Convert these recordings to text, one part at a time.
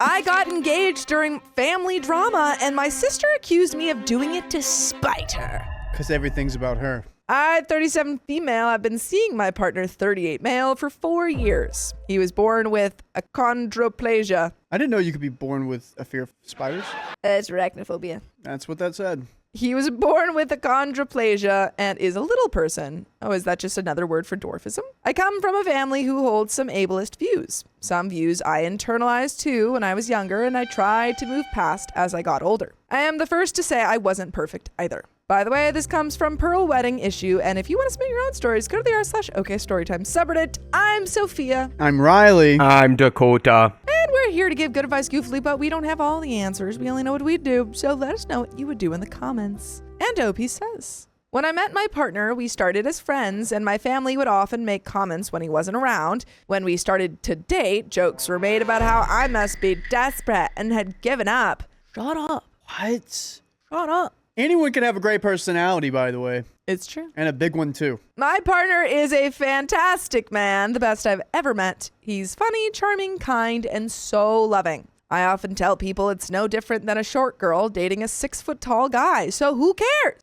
I got engaged during family drama, and my sister accused me of doing it to spite her. Because everything's about her. I, 37 female, have been seeing my partner, 38 male, for 4 years. He was born with achondroplasia. I didn't know you could be born with a fear of spiders. It's arachnophobia. That's what that said. He was born with achondroplasia and is a little person. Oh, is that just another word for dwarfism? I come from a family who holds some ableist views. Some views I internalized too when I was younger, and I tried to move past as I got older. I am the first to say I wasn't perfect either. By the way, this comes from Pearl Wedding Issue, and if you want to submit your own stories, go to the r/OKStorytime subreddit. I'm Sophia. I'm Riley. I'm Dakota. And we're here to give good advice goofily, but we don't have all the answers. We only know what we do, so let us know what you would do in the comments. And OP says, when I met my partner, we started as friends, and my family would often make comments when he wasn't around. When we started to date, jokes were made about how I must be desperate and had given up. Shut up. What? Shut up. Anyone can have a great personality, by the way. It's true. And a big one, too. My partner is a fantastic man, the best I've ever met. He's funny, charming, kind, and so loving. I often tell people it's no different than a short girl dating a 6-foot-tall guy, so who cares?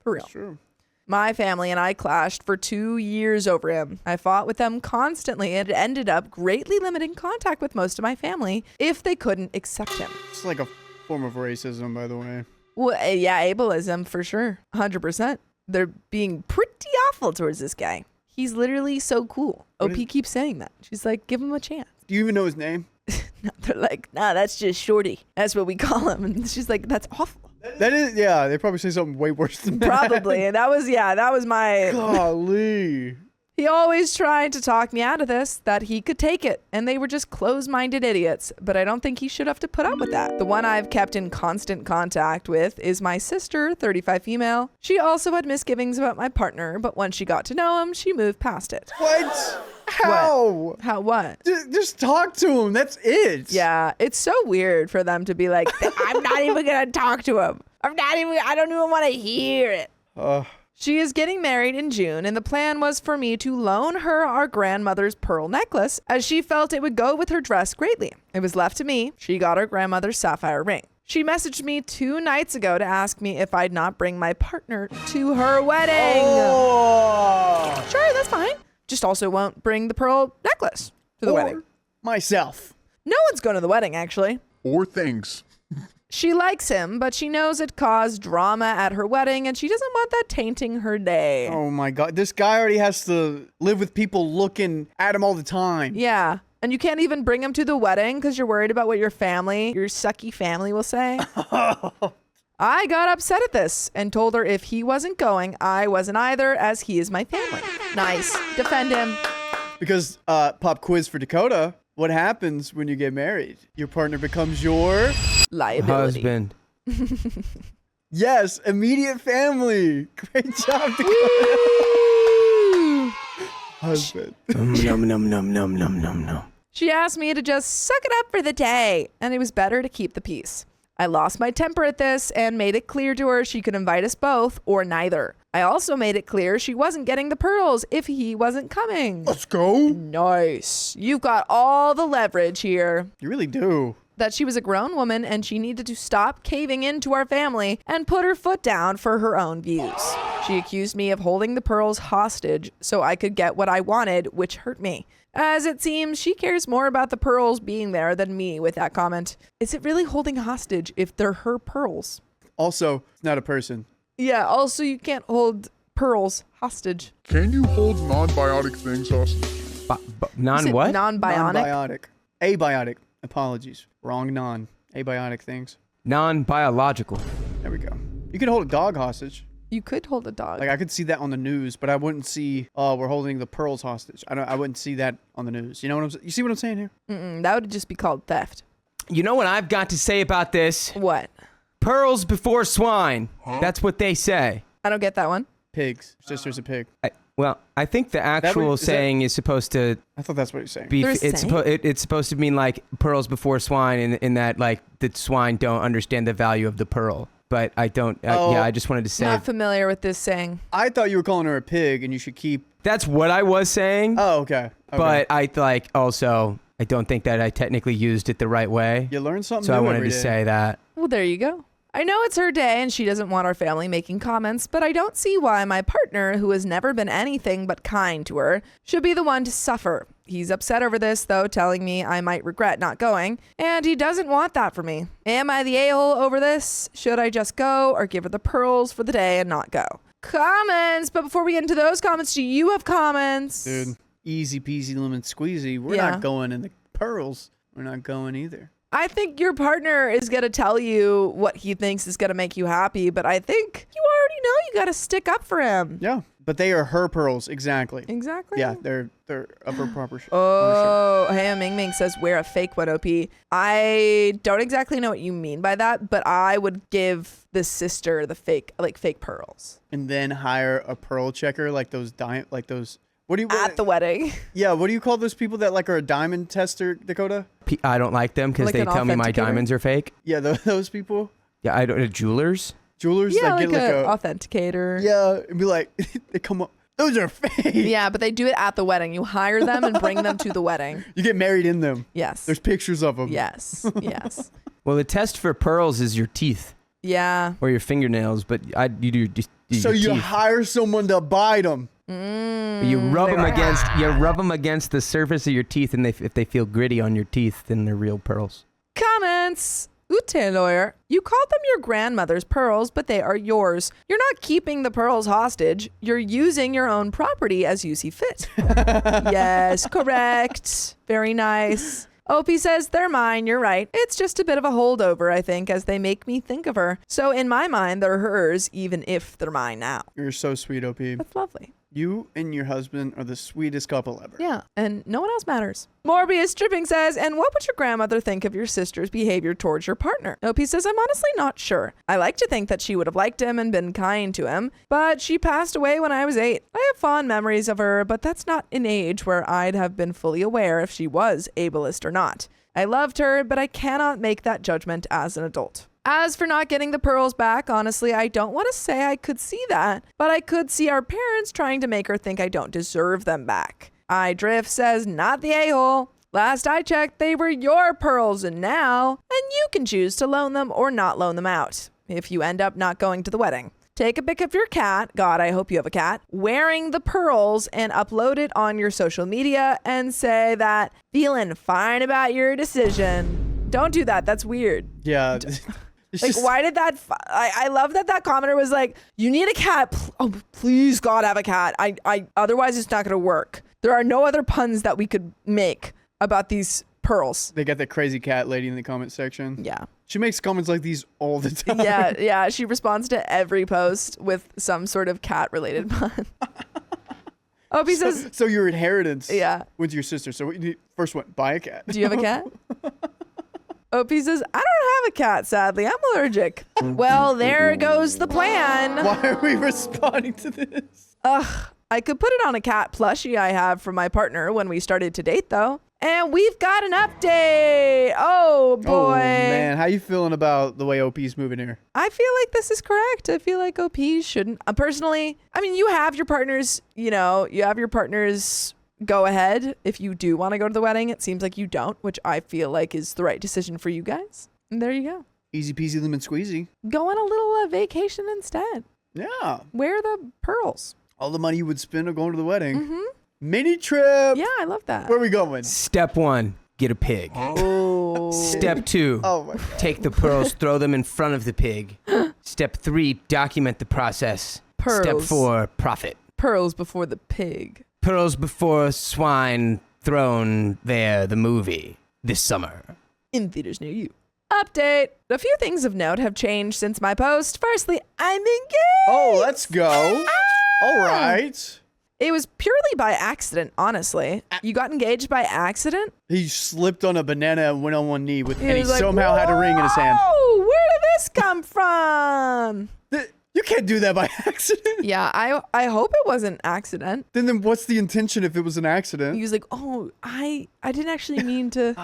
For real. True. My family and I clashed for 2 years over him. I fought with them constantly and it ended up greatly limiting contact with most of my family if they couldn't accept him. It's like a form of racism, by the way. Well, yeah, ableism for sure. 100%. They're being pretty awful towards this guy. He's literally so cool. OP keeps saying that. She's like, give him a chance. Do you even know his name? No, they're like, nah, that's just Shorty. That's what we call him. And she's like, that's awful. That is, yeah, they probably say something way worse than that. Probably. And that was my... Golly. He always tried to talk me out of this, that he could take it, and they were just closed-minded idiots, but I don't think he should have to put up with that. The one I've kept in constant contact with is my sister, 35 female. She also had misgivings about my partner, but once she got to know him, she moved past it. What? How? What? How what? Just talk to him. That's it. Yeah, it's so weird for them to be like, I'm not even gonna talk to him. I don't even want to hear it. She is getting married in June, and the plan was for me to loan her our grandmother's pearl necklace, as she felt it would go with her dress greatly. It was left to me. She got her grandmother's sapphire ring. She messaged me 2 nights ago to ask me if I'd not bring my partner to her wedding. Oh. Sure, that's fine. Just also won't bring the pearl necklace to the wedding. Myself. No one's going to the wedding, actually. Or things. She likes him, but she knows it caused drama at her wedding, and she doesn't want that tainting her day. Oh my God. This guy already has to live with people looking at him all the time. Yeah. And you can't even bring him to the wedding because you're worried about what your sucky family will say. I got upset at this and told her if he wasn't going, I wasn't either, as he is my family. Nice. Defend him. Because, pop quiz for Dakota, what happens when you get married? Your partner becomes your... liability. Husband. Yes, immediate family. Great job, Dakota. Husband. Num, num, num, num, num, num, num. She asked me to just suck it up for the day, and it was better to keep the peace. I lost my temper at this and made it clear to her she could invite us both or neither. I also made it clear she wasn't getting the pearls if he wasn't coming. Let's go. Nice. You've got all the leverage here. You really do. That she was a grown woman and she needed to stop caving into our family and put her foot down for her own views. She accused me of holding the pearls hostage so I could get what I wanted, which hurt me. As it seems, she cares more about the pearls being there than me with that comment. Is it really holding hostage if they're her pearls? Also, it's not a person. Yeah, also you can't hold pearls hostage. Can you hold non-biotic things hostage? Non-what? Non-bionic? Non-biotic. Abiotic. Apologies. Wrong non. Abiotic things. Non-biological. There we go. You can hold a dog hostage. You could hold a dog. Like, I could see that on the news, but I wouldn't see, oh, we're holding the pearls hostage. I wouldn't see that on the news. You know what I'm saying? You see what I'm saying here? That would just be called theft. You know what I've got to say about this? What? Pearls before swine. That's what they say. I don't get that one. Pigs. Sister's a pig. I think the actual saying is supposed to I thought that's what you're saying. be. There's It's supposed to mean like pearls before swine, in that like the swine don't understand the value of the pearl. But I don't. Yeah, I just wanted to say. Not familiar with this saying. I thought you were calling her a pig and you should keep... That's what I was saying. Oh, okay. But I also I don't think that I technically used it the right way. You learn something So new I wanted every to day. say that. Well, there you go. I know it's her day and she doesn't want our family making comments, but I don't see why my partner, who has never been anything but kind to her, should be the one to suffer. He's upset over this, though, telling me I might regret not going, and he doesn't want that for me. Am I the a-hole over this? Should I just go or give her the pearls for the day and not go? Comments! But before we get into those comments, do you have comments? Dude, easy peasy lemon squeezy. We're Yeah. not going in the pearls. We're not going either. I think your partner is going to tell you what he thinks is going to make you happy, but I think you already know you got to stick up for him. Yeah, but they are her pearls, exactly. Exactly. Yeah, they're of her proper ownership. Oh, hey, Ming Ming says wear a fake one, OP. I don't exactly know what you mean by that, but I would give the sister the fake pearls And then hire a pearl checker like those what do you at the wedding. Yeah, what do you call those people that like are a diamond tester, Dakota? I don't like them because Like they an tell me my authenticator? diamonds are fake. Yeah, those people. Yeah, I don't. Jewelers. Jewelers Yeah, that like get an like authenticator. yeah, and be like they come up. Those are fake. Yeah, but they do it at the wedding. You hire them and bring them to the wedding. You get married in them. Yes. There's pictures of them. Yes. Yes. Well, the test for pearls is your teeth Yeah. or your fingernails, but you do just So your you teeth. hire someone to buy them. You rub they them are- against. You rub them against the surface of your teeth, and if they feel gritty on your teeth, then they're real pearls. Comments. Ute lawyer, you called them your grandmother's pearls, but they are yours. You're not keeping the pearls hostage. You're using your own property as you see fit. Yes, correct. Very nice. Opie says, they're mine. You're right. It's just a bit of a holdover, I think, as they make me think of her. So in my mind, they're hers, even if they're mine now. You're so sweet, OP. That's lovely. You and your husband are the sweetest couple ever. Yeah, and no one else matters. Morbius Dripping says, and what would your grandmother think of your sister's behavior towards your partner? OP says, I'm honestly not sure. I like to think that she would have liked him and been kind to him, but she passed away when I was 8. I have fond memories of her, but that's not an age where I'd have been fully aware if she was ableist or not. I loved her, but I cannot make that judgment as an adult. As for not getting the pearls back, honestly, I don't want to say I could see that, but I could see our parents trying to make her think I don't deserve them back. iDrift says, not the a-hole. Last I checked, they were your pearls and you can choose to loan them or not loan them out if you end up not going to the wedding. Take a pic of your cat, God, I hope you have a cat, wearing the pearls and upload it on your social media and say that feeling fine about your decision. Don't do that. That's weird. Yeah. It's Like, just- why did that? I love that commenter was like, "You need a cat. Oh, please, God, have a cat. Otherwise, it's not going to work. There are no other puns that we could make about these pearls." They got that crazy cat lady in the comment section. Yeah, She makes comments like these all the time. yeah. She responds to every post with some sort of cat-related pun. Opie says, So your inheritance Yeah. went to your sister. So what you need, first one, buy a cat. "Do you have a cat?" Opie says, "I don't have a cat, sadly. I'm allergic." Well, there goes the plan. Why are we responding to this? Ugh, I could put it on a cat plushie I have from my partner when we started to date, though. And we've got an update. Oh, boy. Oh, man. How you feeling about the way OP's moving here? I feel like this is correct. I feel like OP shouldn't. Personally, I mean, you have your partners, go ahead if you do want to go to the wedding. It seems like you don't, which I feel like is the right decision for you guys. And there you go. Easy peasy lemon squeezy. Go on a little vacation instead. Yeah. Wear the pearls. All the money you would spend on going to the wedding. Mm-hmm. Mini trip. Yeah, I love that. Where are we going? Step 1, get a pig. Oh. Step 2, Oh, my God. take the pearls, throw them in front of the pig. Step 3, document the process. Step Pearls. 4, profit. Pearls before the pig. Pearls before swine thrown there, the movie, this summer. In theaters near you. Update. A few things of note have changed since my post. Firstly, I'm engaged. Oh, let's go. All right. It was purely by accident, honestly. You got engaged by accident? He slipped on a banana and went on one knee and he was like, somehow had a ring in his hand. Oh, where did this come from? You can't do that by accident. Yeah, I hope it wasn't accident. Then what's the intention if it was an accident? He was like, oh, I didn't actually mean to.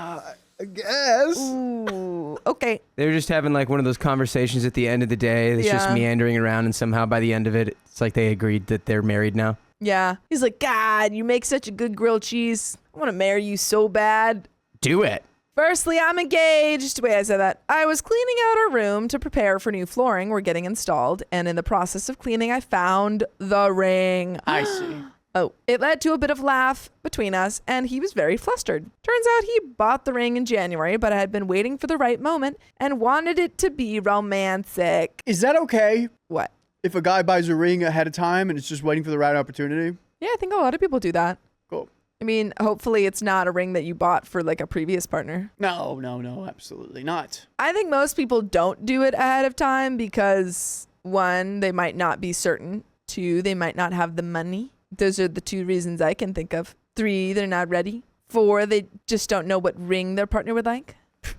I guess. Ooh, okay. They were just having like one of those conversations at the end of the day. It's just Yeah. meandering around, and somehow by the end of it, it's like they agreed that they're married now. Yeah. He's like, God, you make such a good grilled cheese. I want to marry you so bad. Do it. Firstly, I'm engaged. Wait, I said that. I was cleaning out our room to prepare for new flooring we're getting installed, and in the process of cleaning, I found the ring. I see. Oh, it led to a bit of laugh between us, and he was very flustered. Turns out he bought the ring in January, but I had been waiting for the right moment and wanted it to be romantic. Is that okay? What? If a guy buys a ring ahead of time and it's just waiting for the right opportunity? Yeah, I think a lot of people do that. Cool. I mean, hopefully it's not a ring that you bought for like a previous partner. No, absolutely not. I think most people don't do it ahead of time because 1, they might not be certain. 2, they might not have the money. Those are the 2 reasons I can think of. 3, they're not ready. 4, they just don't know what ring their partner would like.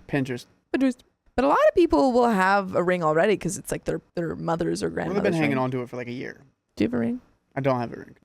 Pinterest. But a lot of people will have a ring already because it's like their mother's or grandmother's Well, they've been hanging ring. on to it for like a year. Do you have a ring? I don't have a ring.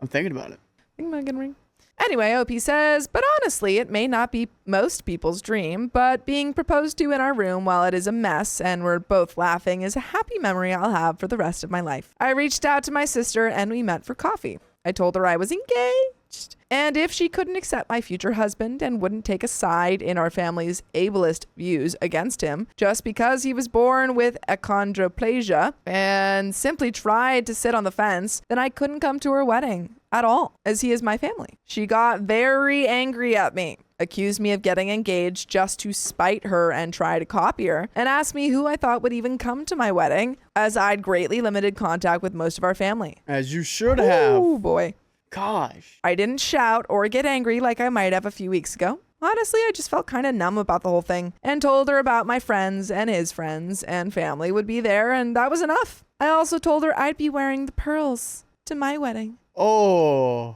I'm thinking about it. Think about getting a ring. Anyway, OP says, but honestly, it may not be most people's dream, but being proposed to in our room while it is a mess and we're both laughing is a happy memory I'll have for the rest of my life. I reached out to my sister and we met for coffee. I told her I was engaged and if she couldn't accept my future husband and wouldn't take a side in our family's ableist views against him just because he was born with achondroplasia and simply tried to sit on the fence, then I couldn't come to her wedding at all, as he is my family. She got very angry at me, accused me of getting engaged just to spite her and try to copy her, and asked me who I thought would even come to my wedding, as I'd greatly limited contact with most of our family. As you should have. Oh boy. Gosh. I didn't shout or get angry like I might have a few weeks ago. Honestly, I just felt kind of numb about the whole thing and told her about my friends and his friends and family would be there, and that was enough. I also told her I'd be wearing the pearls to my wedding. Oh.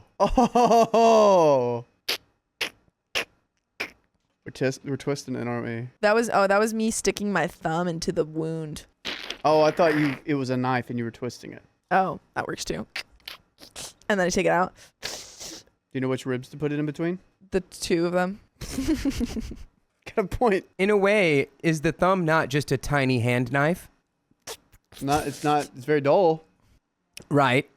We're twisting it, aren't we? That was me sticking my thumb into the wound. Oh, I thought it was a knife and you were twisting it. Oh, that works too. And then I take it out. Do you know which ribs to put it in between? The 2 of them. Got a point. In a way, is the thumb not just a tiny hand knife? It's very dull. Right.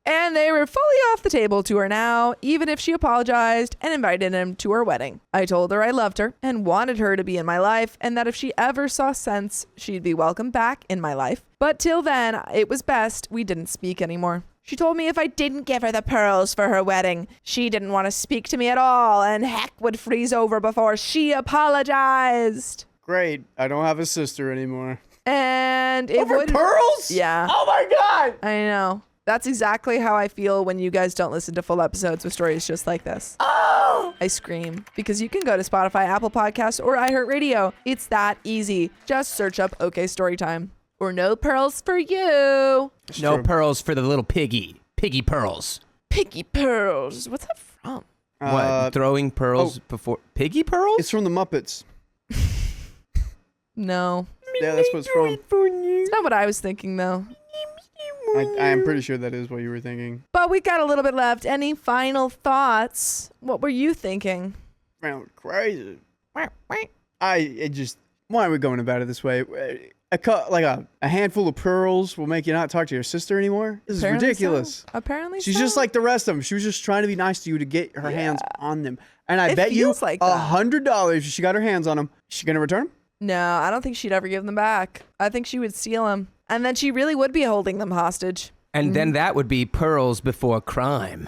And they were fully off the table to her now, even if she apologized and invited him to her wedding. I told her I loved her and wanted her to be in my life and that if she ever saw sense, she'd be welcome back in my life. But till then, it was best we didn't speak anymore. She told me if I didn't give her the pearls for her wedding, she didn't want to speak to me at all and heck would freeze over before she apologized. Great. I don't have a sister anymore. And it Over would... pearls? Yeah. Oh my God. I know. That's exactly how I feel when you guys don't listen to full episodes with stories just like this. Oh! I scream because you can go to Spotify, Apple Podcasts, or iHeartRadio. It's that easy. Just search up OK Storytime. Or No Pearls for You. No pearls for the little piggy. Piggy pearls. Piggy Pearls. What's that from? What? Throwing pearls before... Piggy pearls? It's from the Muppets. No. Yeah, that's what it's from. It's not what I was thinking, though. I am pretty sure that is what you were thinking. But we got a little bit left. Any final thoughts? What were you thinking? Man, crazy. Why are we going about it this way? A handful of pearls will make you not talk to your sister anymore? This is Apparently ridiculous. so. Apparently She's so. just like the rest of them. She was just trying to be nice to you to get her hands on them. And I It bet you feels like that. $100 if she got her hands on them. Is she going to return them? No, I don't think she'd ever give them back. I think she would steal them. And then she really would be holding them hostage. And then that would be pearls before crime.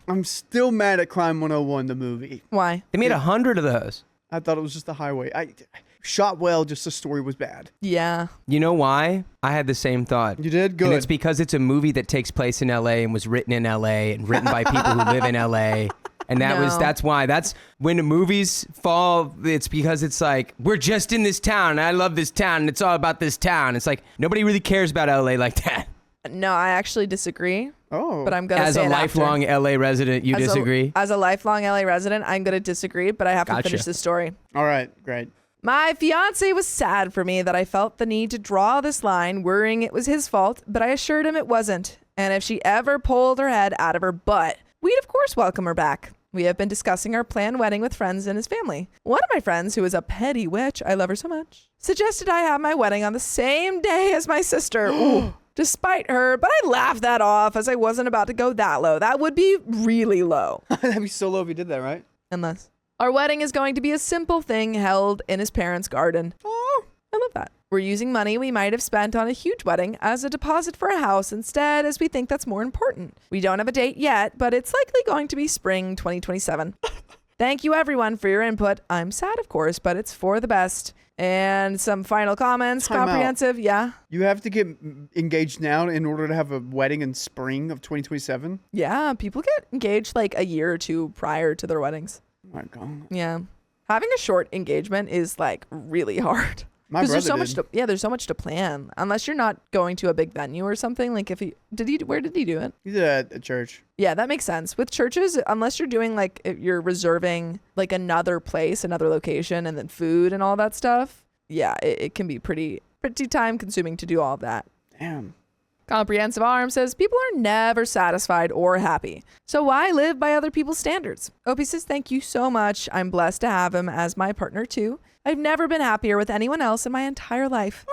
I'm still mad at Crime 101, the movie. Why? They made 100 of those. I thought it was just a highway. I shot well, just the story was bad. Yeah. You know why? I had the same thought. You did? Good. And it's because it's a movie that takes place in LA and was written in LA and written by people who live in LA. And that's why. That's when the movies fall, it's because it's like, we're just in this town and I love this town and it's all about this town. It's like, nobody really cares about LA like that. No, I actually disagree. Oh. But I'm going to As say a it lifelong after. LA resident, you disagree? As a lifelong LA resident, I'm going to disagree, but I have to Gotcha. finish this story. All right, great. My fiancé was sad for me that I felt the need to draw this line, worrying it was his fault, but I assured him it wasn't. And if she ever pulled her head out of her butt, we'd of course welcome her back. We have been discussing our planned wedding with friends and his family. One of my friends, who is a petty witch, I love her so much, suggested I have my wedding on the same day as my sister. Ooh. despite her, but I laughed that off as I wasn't about to go that low. That would be really low. That'd be so low if you did that, right? Unless our wedding is going to be a simple thing held in his parents' garden. Oh, I love that. We're using money we might have spent on a huge wedding as a deposit for a house instead, as we think that's more important. We don't have a date yet, but it's likely going to be spring 2027. Thank you everyone for your input. I'm sad, of course, but it's for the best. And some final comments. Time Comprehensive, out. Yeah. You have to get engaged now in order to have a wedding in spring of 2027? Yeah, people get engaged like a year or two prior to their weddings. Oh my God. Yeah. Having a short engagement is like really hard. My brother there's so did. much there's so much to plan. Unless you're not going to a big venue or something. Like where did he do it? He did it at church. Yeah, that makes sense. With churches, unless you're doing like, if you're reserving like another place, another location, and then food and all that stuff. Yeah, it can be pretty time consuming to do all of that. Damn. Comprehensive Arm says, people are never satisfied or happy. So why live by other people's standards? Opie says, thank you so much. I'm blessed to have him as my partner too. I've never been happier with anyone else in my entire life.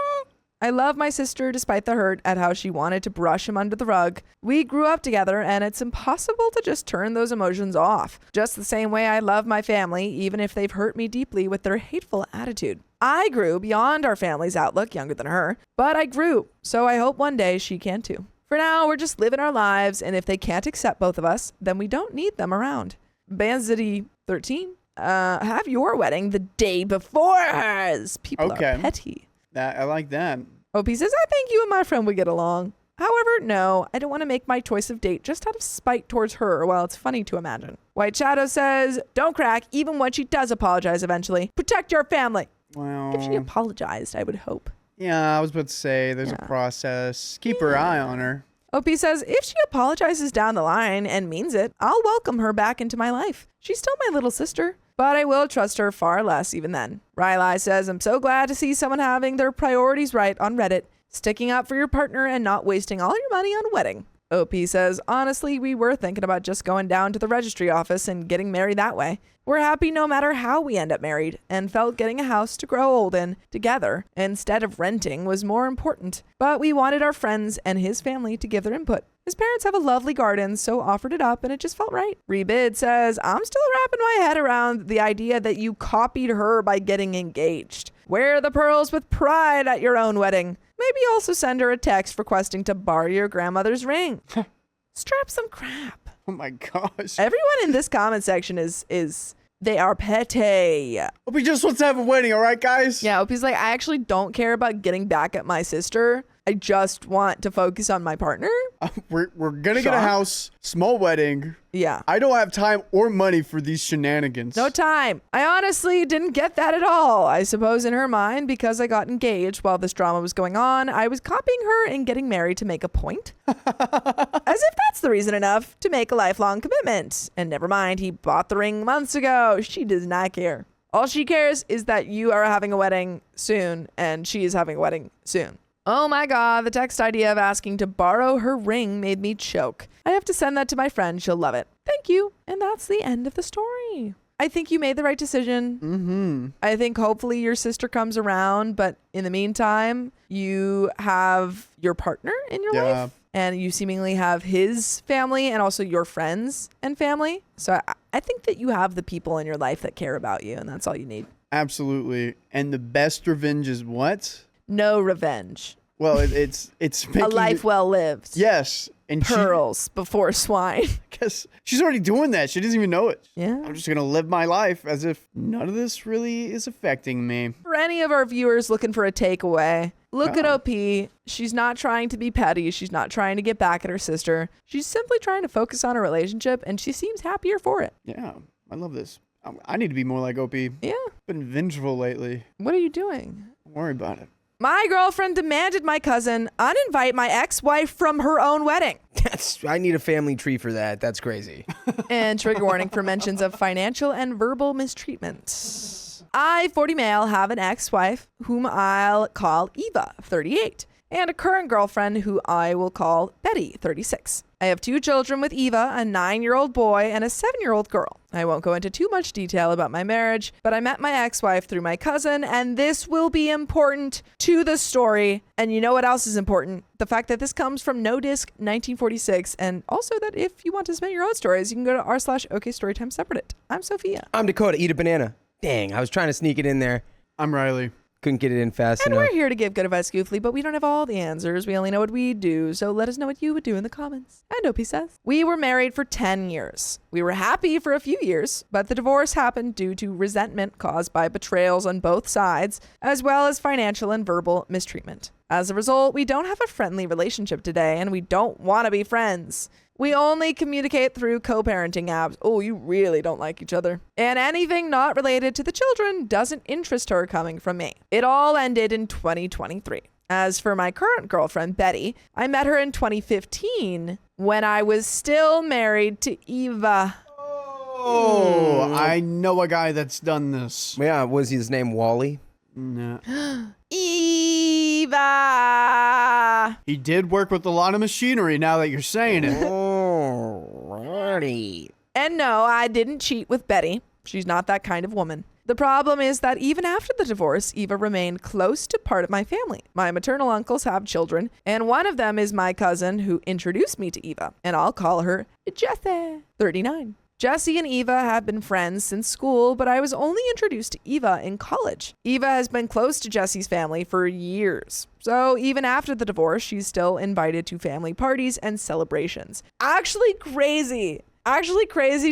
I love my sister despite the hurt at how she wanted to brush him under the rug. We grew up together and it's impossible to just turn those emotions off. Just the same way I love my family, even if they've hurt me deeply with their hateful attitude. I grew beyond our family's outlook, younger than her, but I grew, so I hope one day she can too. For now, we're just living our lives, and if they can't accept both of us, then we don't need them around. Banzity 13, have your wedding the day before hers. People are petty. I like that. Opie says, I think you and my friend would get along. However, no, I don't want to make my choice of date just out of spite towards her. Well, it's funny to imagine. White Shadow says, don't crack, even when she does apologize eventually. Protect your family. Well, if she apologized, I would hope. Yeah, I was about to say there's a process. Keep her eye on her. Opie says, if she apologizes down the line and means it, I'll welcome her back into my life. She's still my little sister, but I will trust her far less even then. Riley says, I'm so glad to see someone having their priorities right on Reddit, sticking up for your partner and not wasting all your money on a wedding. OP says, honestly, we were thinking about just going down to the registry office and getting married that way. We're happy no matter how we end up married, and felt getting a house to grow old in together instead of renting was more important. But we wanted our friends and his family to give their input. His parents have a lovely garden, so offered it up and it just felt right. Rebid says, I'm still wrapping my head around the idea that you copied her by getting engaged. Wear the pearls with pride at your own wedding. Maybe also send her a text requesting to borrow your grandmother's ring. Strap some crap. Oh my gosh. Everyone in this comment section is they are petty. Opie just wants to have a wedding, all right, guys? Yeah, Opie's like, I actually don't care about getting back at my sister. I just want to focus on my partner. We're gonna get a house, small wedding. Yeah. I don't have time or money for these shenanigans. No time. I honestly didn't get that at all. I suppose in her mind, because I got engaged while this drama was going on, I was copying her and getting married to make a point. As if that's the reason enough to make a lifelong commitment. And never mind, he bought the ring months ago. She does not care. All she cares is that you are having a wedding soon and she is having a wedding soon. Oh my God, the text idea of asking to borrow her ring made me choke. I have to send that to my friend. She'll love it. Thank you. And that's the end of the story. I think you made the right decision. Mm-hmm. I think hopefully your sister comes around, but in the meantime, you have your partner in your life and you seemingly have his family and also your friends and family. So I think that you have the people in your life that care about you, and that's all you need. Absolutely. And the best revenge is what? No revenge. Well, it's making a life well lived. Yes. And pearls before swine. Because she's already doing that. She doesn't even know it. Yeah. I'm just going to live my life as if none of this really is affecting me. For any of our viewers looking for a takeaway, look at OP. She's not trying to be petty. She's not trying to get back at her sister. She's simply trying to focus on a relationship, and she seems happier for it. Yeah. I love this. I need to be more like OP. Yeah. Been vengeful lately. What are you doing? Don't worry about it. My girlfriend demanded my cousin uninvite my ex-wife from her own wedding. I need a family tree for that. That's crazy. And trigger warning for mentions of financial and verbal mistreatment. I, 40 male, have an ex-wife whom I'll call Eva, 38. and a current girlfriend who I will call Betty, 36. I have 2 children with Eva, a 9-year-old boy and a 7-year-old girl. I won't go into too much detail about my marriage, but I met my ex-wife through my cousin, and this will be important to the story. And you know what else is important? The fact that this comes from No Disc 1946, and also that if you want to submit your own stories, you can go to r/OKStorytime subreddit. I'm Sophia. I'm Dakota. Eat a banana. Dang, I was trying to sneak it in there. I'm Riley. Couldn't get it in fast And enough. we're here to give good advice goofily, but we don't have all the answers. We only know what we do, so let us know what you would do in the comments. And OP says, we were married for 10 years. We were happy for a few years, but the divorce happened due to resentment caused by betrayals on both sides, as well as financial and verbal mistreatment. As a result, we don't have a friendly relationship today, and we don't want to be friends. We only communicate through co-parenting apps. Oh, you really don't like each other. And anything not related to the children doesn't interest her coming from me. It all ended in 2023. As for my current girlfriend, Betty, I met her in 2015 when I was still married to Eva. Oh, I know a guy that's done this. Yeah, was his name Wally? No. Eva! He did work with a lot of machinery now that you're saying it. Alrighty. And no, I didn't cheat with Betty. She's not that kind of woman. The problem is that even after the divorce, Eva remained close to part of my family. My maternal uncles have children, and one of them is my cousin who introduced me to Eva, and I'll call her Jessie, 39. Jessie and Eva have been friends since school, but I was only introduced to Eva in college. Eva has been close to Jessie's family for years. So even after the divorce, she's still invited to family parties and celebrations. Actually crazy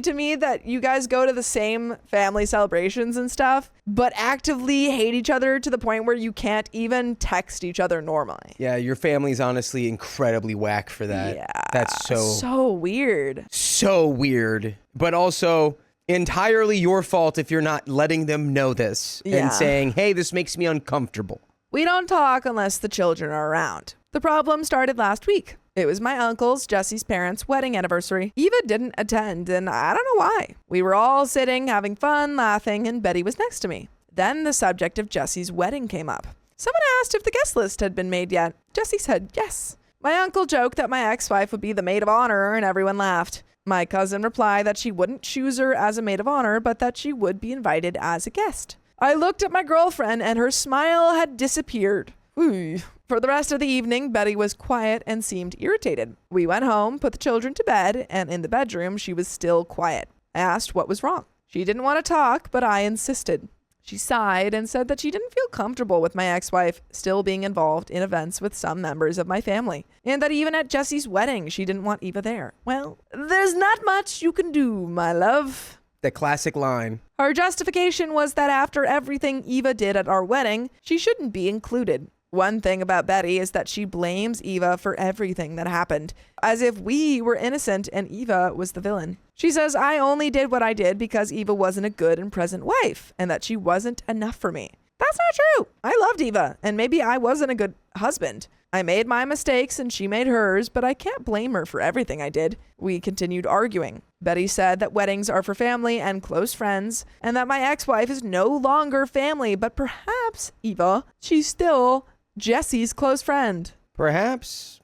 to me that you guys go to the same family celebrations and stuff, but actively hate each other to the point where you can't even text each other normally. Yeah, your family's honestly incredibly whack for that. Yeah. That's so weird. so weird. But also entirely your fault if you're not letting them know this Yeah. and saying, hey, this makes me uncomfortable. We don't talk unless the children are around. The problem started last week. It was my uncle's, Jessie's parents' wedding anniversary. Eva didn't attend, and I don't know why. We were all sitting, having fun, laughing, and Betty was next to me. Then the subject of Jessie's wedding came up. Someone asked if the guest list had been made yet. Jessie said yes. My uncle joked that my ex-wife would be the maid of honor, and everyone laughed. My cousin replied that she wouldn't choose her as a maid of honor, but that she would be invited as a guest. I looked at my girlfriend, and her smile had disappeared. Ooh. For the rest of the evening, Betty was quiet and seemed irritated. We went home, put the children to bed, and in the bedroom, she was still quiet. I asked what was wrong. She didn't want to talk, but I insisted. She sighed and said that she didn't feel comfortable with my ex-wife still being involved in events with some members of my family, and that even at Jessie's wedding, she didn't want Eva there. Well, there's not much you can do, my love. The classic line. Her justification was that after everything Eva did at our wedding, she shouldn't be included. One thing about Betty is that she blames Eva for everything that happened, as if we were innocent and Eva was the villain. She says I only did what I did because Eva wasn't a good and present wife, and that she wasn't enough for me. That's not true. I loved Eva, and maybe I wasn't a good husband. I made my mistakes and she made hers, but I can't blame her for everything I did. We continued arguing. Betty said that weddings are for family and close friends, and that my ex-wife is no longer family, but perhaps, Eva, she's still Jessie's close friend. Perhaps.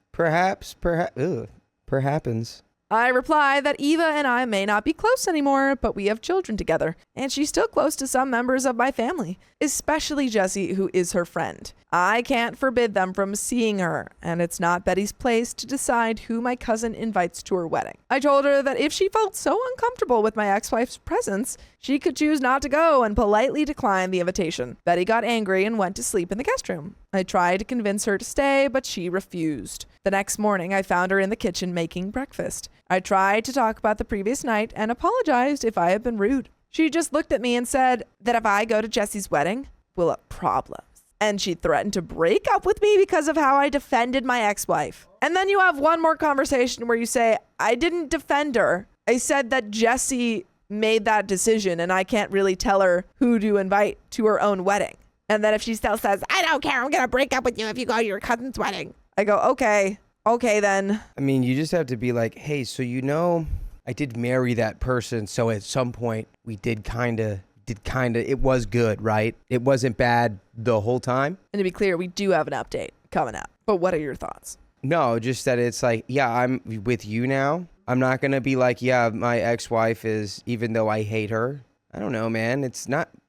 I replied that Eva and I may not be close anymore, but we have children together, and she's still close to some members of my family, especially Jessie, who is her friend. I can't forbid them from seeing her, and it's not Betty's place to decide who my cousin invites to her wedding. I told her that if she felt so uncomfortable with my ex-wife's presence, she could choose not to go and politely decline the invitation. Betty got angry and went to sleep in the guest room. I tried to convince her to stay, but she refused. The next morning, I found her in the kitchen making breakfast. I tried to talk about the previous night and apologized if I had been rude. She just looked at me and said that if I go to Jessie's wedding, we'll have problems. And she threatened to break up with me because of how I defended my ex-wife. And then you have one more conversation where you say, I didn't defend her. I said that Jessie made that decision and I can't really tell her who to invite to her own wedding. And then if she still says, I don't care, I'm going to break up with you if you go to your cousin's wedding. I go, okay then. I mean, you just have to be like, hey, so I did marry that person. So at some point we did kind of, it was good, right? It wasn't bad the whole time. And to be clear, we do have an update coming up. But what are your thoughts? No, just that it's like, yeah, I'm with you now. I'm not going to be like, yeah, my ex-wife is, even though I hate her. I don't know, man.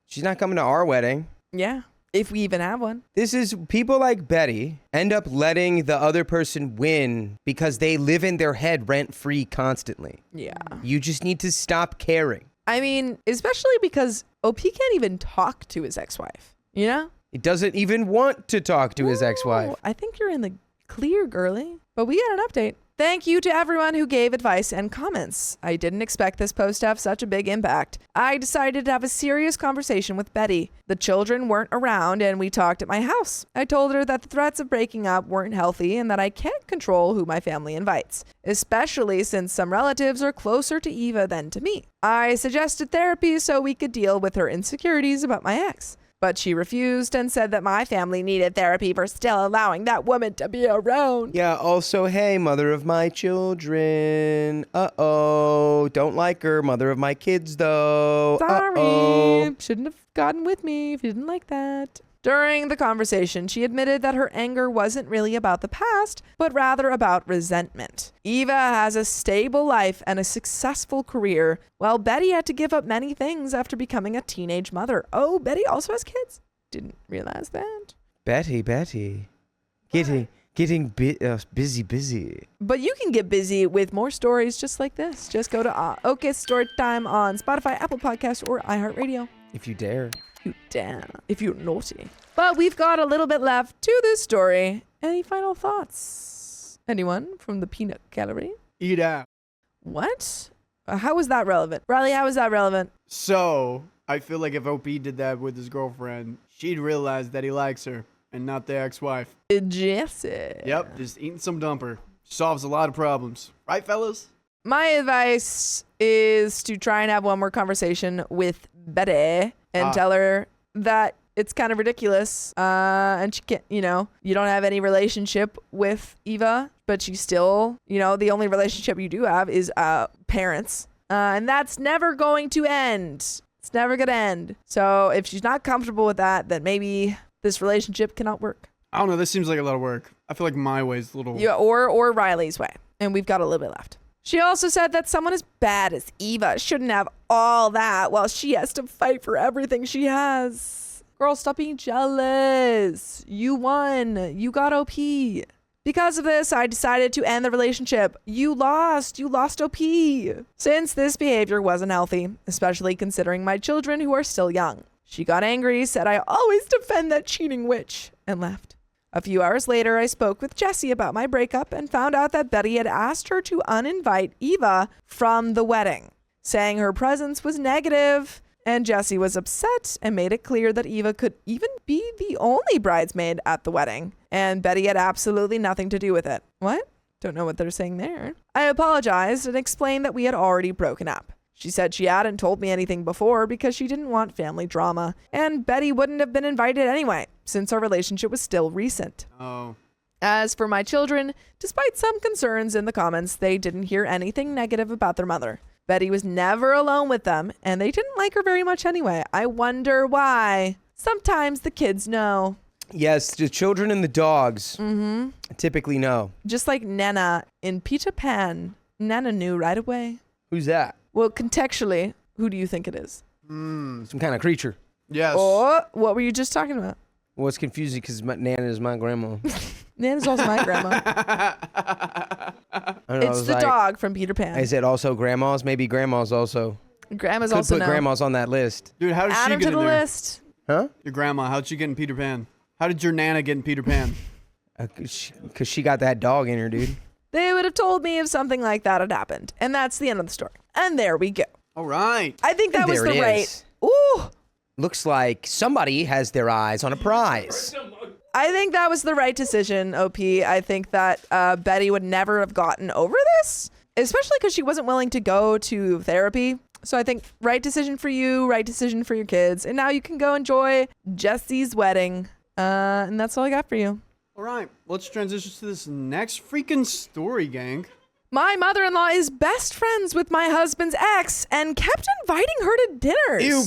She's not coming to our wedding. Yeah. If we even have one. This is people like Betty end up letting the other person win because they live in their head rent-free constantly. Yeah. You just need to stop caring. I mean, especially because OP can't even talk to his ex-wife, you know? He doesn't even want to talk to his ex-wife. I think you're in the clear, girly. But we got an update. Thank you to everyone who gave advice and comments. I didn't expect this post to have such a big impact. I decided to have a serious conversation with Betty. The children weren't around and we talked at my house. I told her that the threats of breaking up weren't healthy and that I can't control who my family invites, especially since some relatives are closer to Eva than to me. I suggested therapy so we could deal with her insecurities about my ex. But she refused and said that my family needed therapy for still allowing that woman to be around. Yeah, also, hey, mother of my children. Uh-oh. Don't like her. Mother of my kids, though. Sorry. Uh-oh. Shouldn't have gotten with me if you didn't like that. During the conversation, she admitted that her anger wasn't really about the past, but rather about resentment. Eva has a stable life and a successful career, while Betty had to give up many things after becoming a teenage mother. Oh, Betty also has kids? Didn't realize that. Betty. Getting busy. But you can get busy with more stories just like this. Just go to OK Storytime on Spotify, Apple Podcasts, or iHeartRadio. If you dare. You dare, if you're naughty. But we've got a little bit left to this story. Any final thoughts? Anyone from the peanut gallery? Eat out. What? How was that relevant? Riley, how was that relevant? So, I feel like if OP did that with his girlfriend, she'd realize that he likes her and not the ex-wife. Jesse. Yep, just eating some dumper. Solves a lot of problems. Right, fellas? My advice is to try and have one more conversation with Betty and tell her that it's kind of ridiculous. And she can't, you don't have any relationship with Eva, but she still, the only relationship you do have is parents. And that's never going to end. It's never going to end. So if she's not comfortable with that, then maybe this relationship cannot work. I don't know. This seems like a lot of work. I feel like my way is a little... Yeah, or Riley's way. And we've got a little bit left. She also said that someone as bad as Eva shouldn't have all that while she has to fight for everything she has. Girl, stop being jealous. You won. You got OP. Because of this, I decided to end the relationship. You lost. You lost OP. Since this behavior wasn't healthy, especially considering my children who are still young. She got angry, said I always defend that cheating witch, and left. A few hours later, I spoke with Jessie about my breakup and found out that Betty had asked her to uninvite Eva from the wedding, saying her presence was negative, and Jessie was upset and made it clear that Eva could even be the only bridesmaid at the wedding, and Betty had absolutely nothing to do with it. What? Don't know what they're saying there. I apologized and explained that we had already broken up. She said she hadn't told me anything before because she didn't want family drama, and Betty wouldn't have been invited anyway, since our relationship was still recent. Oh. As for my children, despite some concerns in the comments, they didn't hear anything negative about their mother. Betty was never alone with them, and they didn't like her very much anyway. I wonder why. Sometimes the kids know. Yes, the children and the dogs typically know. Just like Nana in Peter Pan. Nana knew right away. Who's that? Well, contextually, who do you think it is? Some kind of creature. Yes. Or what were you just talking about? Well, it's confusing because Nana is my grandma. Nana's also my grandma. It's the dog from Peter Pan. I said also grandmas. Maybe grandmas also. Grandmas Could also put know. grandmas on that list. Dude, how did Add she them get to in the there? list. Huh? Your grandma, how'd she get in Peter Pan? How did your Nana get in Peter Pan? Because she got that dog in her, dude. They would have told me if something like that had happened. And that's the end of the story. And there we go. All right. I think that was There the it right. is. Ooh. Looks like somebody has their eyes on a prize. I think that was the right decision, OP. I think that Betty would never have gotten over this, especially because she wasn't willing to go to therapy. So I think right decision for you, right decision for your kids. And now you can go enjoy Jesse's wedding. And that's all I got for you. All right. Let's transition to this next freaking story, gang. My mother-in-law is best friends with my husband's ex and kept inviting her to dinners. Ew,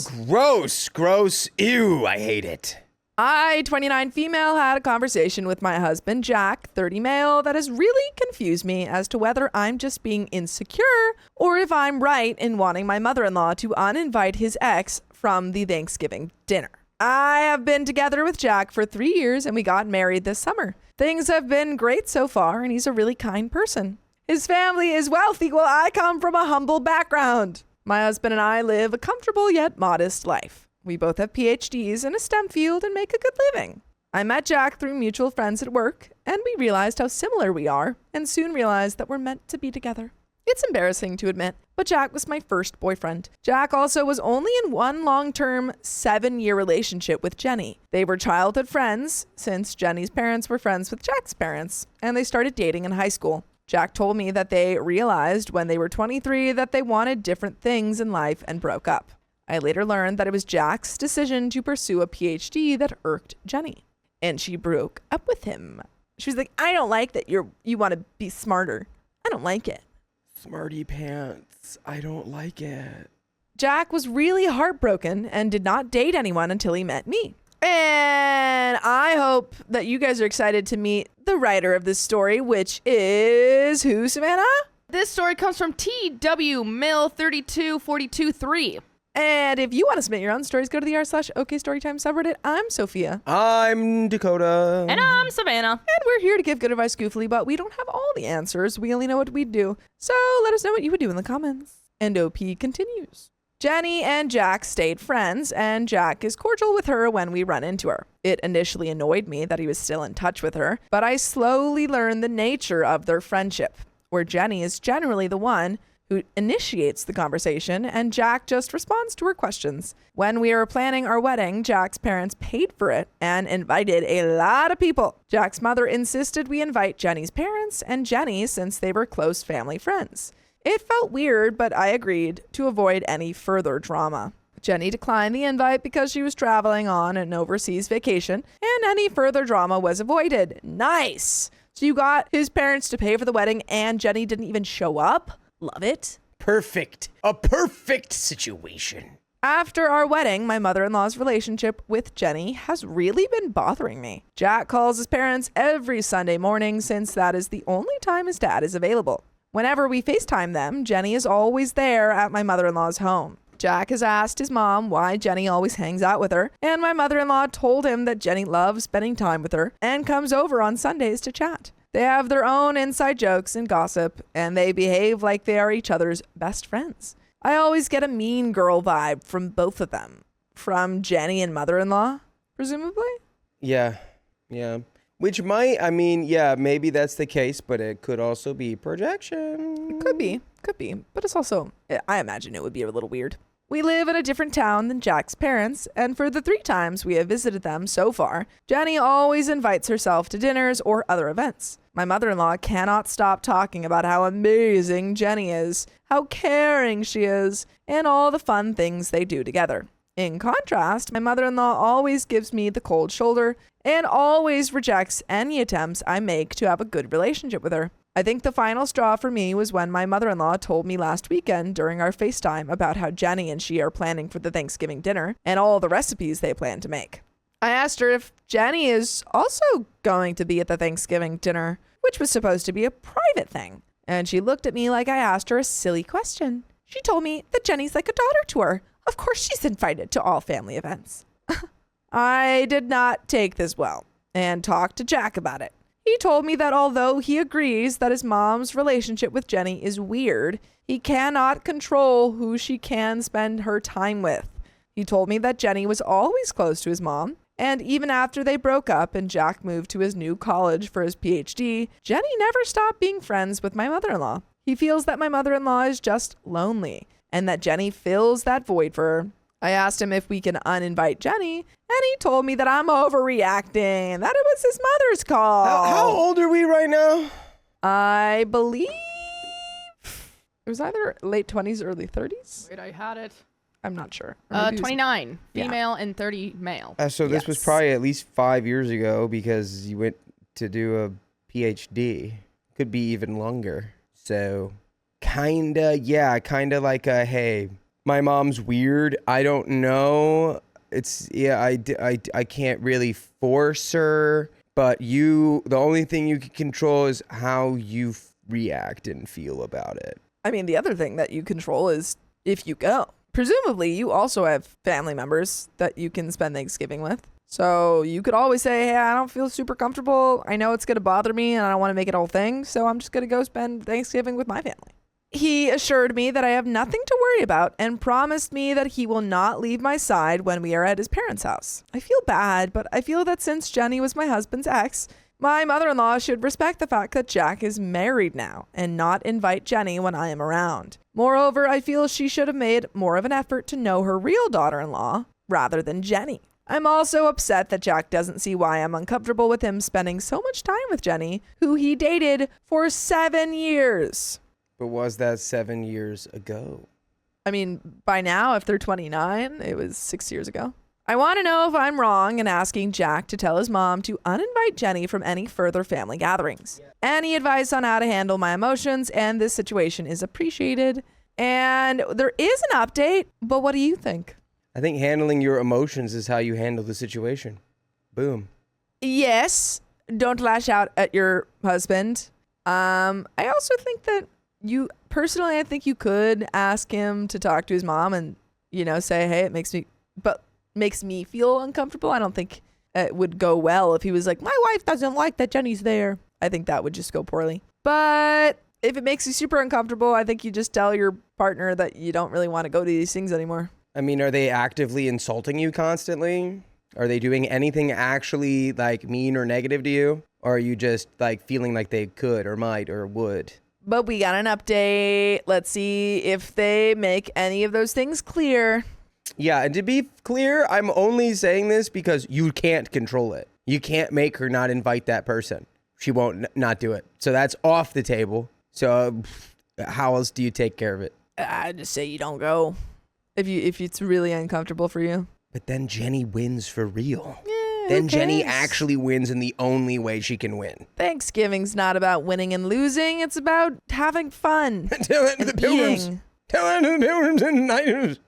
gross. Ew, I hate it. I, 29 female, had a conversation with my husband, Jack, 30 male, that has really confused me as to whether I'm just being insecure or if I'm right in wanting my mother-in-law to uninvite his ex from the Thanksgiving dinner. I have been together with Jack for 3 years and we got married this summer. Things have been great so far and he's a really kind person. His family is wealthy while I come from a humble background. My husband and I live a comfortable yet modest life. We both have PhDs in a STEM field and make a good living. I met Jack through mutual friends at work, and we realized how similar we are, and soon realized that we're meant to be together. It's embarrassing to admit, but Jack was my first boyfriend. Jack also was only in one long-term 7-year relationship with Jenny. They were childhood friends, since Jenny's parents were friends with Jack's parents, and they started dating in high school. Jack told me that they realized when they were 23 that they wanted different things in life and broke up. I later learned that it was Jack's decision to pursue a PhD that irked Jenny, and she broke up with him. She was like, I don't like that you want to be smarter. I don't like it. Smarty pants. I don't like it. Jack was really heartbroken and did not date anyone until he met me. And I hope that you guys are excited to meet the writer of this story, which is who, Savannah? This story comes from TW Mill 32423. And if you want to submit your own stories, go to the r/OKStorytime subreddit. I'm Sophia. I'm Dakota. And I'm Savannah. And we're here to give good advice goofily, but we don't have all the answers. We only know what we do. So let us know what you would do in the comments. And OP continues. Jenny and Jack stayed friends, and Jack is cordial with her when we run into her. It initially annoyed me that he was still in touch with her, but I slowly learned the nature of their friendship, where Jenny is generally the one who initiates the conversation, and Jack just responds to her questions. When we were planning our wedding, Jack's parents paid for it and invited a lot of people. Jack's mother insisted we invite Jenny's parents and Jenny since they were close family friends. It felt weird, but I agreed to avoid any further drama. Jenny declined the invite because she was traveling on an overseas vacation, and any further drama was avoided. Nice! So you got his parents to pay for the wedding and Jenny didn't even show up? Love it. Perfect. A perfect situation. After our wedding, my mother-in-law's relationship with Jenny has really been bothering me. Jack calls his parents every Sunday morning since that is the only time his dad is available. Whenever we FaceTime them, Jenny is always there at my mother-in-law's home. Jack has asked his mom why Jenny always hangs out with her, and my mother-in-law told him that Jenny loves spending time with her and comes over on Sundays to chat. They have their own inside jokes and gossip, and they behave like they are each other's best friends. I always get a mean girl vibe from both of them. From Jenny and mother-in-law, presumably? Yeah. Which might, maybe that's the case, but it could also be projection. It could be. But it's also, I imagine it would be a little weird. We live in a different town than Jack's parents, and for the 3 times we have visited them so far, Jenny always invites herself to dinners or other events. My mother-in-law cannot stop talking about how amazing Jenny is, how caring she is, and all the fun things they do together. In contrast, my mother-in-law always gives me the cold shoulder and always rejects any attempts I make to have a good relationship with her. I think the final straw for me was when my mother-in-law told me last weekend during our FaceTime about how Jenny and she are planning for the Thanksgiving dinner and all the recipes they plan to make. I asked her if Jenny is also going to be at the Thanksgiving dinner, which was supposed to be a private thing. And she looked at me like I asked her a silly question. She told me that Jenny's like a daughter to her. Of course she's invited to all family events. I did not take this well and talked to Jack about it. He told me that although he agrees that his mom's relationship with Jenny is weird, he cannot control who she can spend her time with. He told me that Jenny was always close to his mom, and even after they broke up and Jack moved to his new college for his PhD, Jenny never stopped being friends with my mother-in-law. He feels that my mother-in-law is just lonely, and that Jenny fills that void for her. I asked him if we can uninvite Jenny, and he told me that I'm overreacting, that it was his mother's call. How old are we right now? I believe it was either late 20s, early 30s. Wait, I had it. I'm not sure. Or maybe it was- 29 Yeah. female and 30 male. So this was Yes. probably at least 5 years ago because you went to do a PhD. Could be even longer. So kinda like a, hey, my mom's weird. I don't know I can't really force her, but the only thing you can control is how you react and feel about it. I mean, the other thing that you control is if you go. Presumably, you also have family members that you can spend Thanksgiving with. So you could always say, hey, I don't feel super comfortable. I know it's going to bother me and I don't want to make it a whole thing. So I'm just going to go spend Thanksgiving with my family. He assured me that I have nothing to worry about and promised me that he will not leave my side when we are at his parents' house. I feel bad, but I feel that since Jenny was my husband's ex, my mother-in-law should respect the fact that Jack is married now and not invite Jenny when I am around. Moreover, I feel she should have made more of an effort to know her real daughter-in-law rather than Jenny. I'm also upset that Jack doesn't see why I'm uncomfortable with him spending so much time with Jenny, who he dated for 7 years. But was that 7 years ago? I mean, by now, if they're 29, it was 6 years ago. I want to know if I'm wrong in asking Jack to tell his mom to uninvite Jenny from any further family gatherings. Any advice on how to handle my emotions and this situation is appreciated. And there is an update, but what do you think? I think handling your emotions is how you handle the situation. Boom. Yes, don't lash out at your husband. I also think that I think you could ask him to talk to his mom and, say, hey, it makes me feel uncomfortable. I don't think it would go well if he was like, my wife doesn't like that Jenny's there. I think that would just go poorly. But if it makes you super uncomfortable, I think you just tell your partner that you don't really want to go to these things anymore. I mean, are they actively insulting you constantly? Are they doing anything actually like mean or negative to you? Or are you just like feeling like they could or might or would? But we got an update. Let's see if they make any of those things clear. Yeah, and to be clear, I'm only saying this because you can't control it. You can't make her not invite that person. She won't not do it. So that's off the table. So how else do you take care of it? I just say you don't go if it's really uncomfortable for you. But then Jenny wins for real. Yeah, then Jenny actually wins in the only way she can win. Thanksgiving's not about winning and losing. It's about having fun. Tell it to the pilgrims. Tell it to the pilgrims and the knights.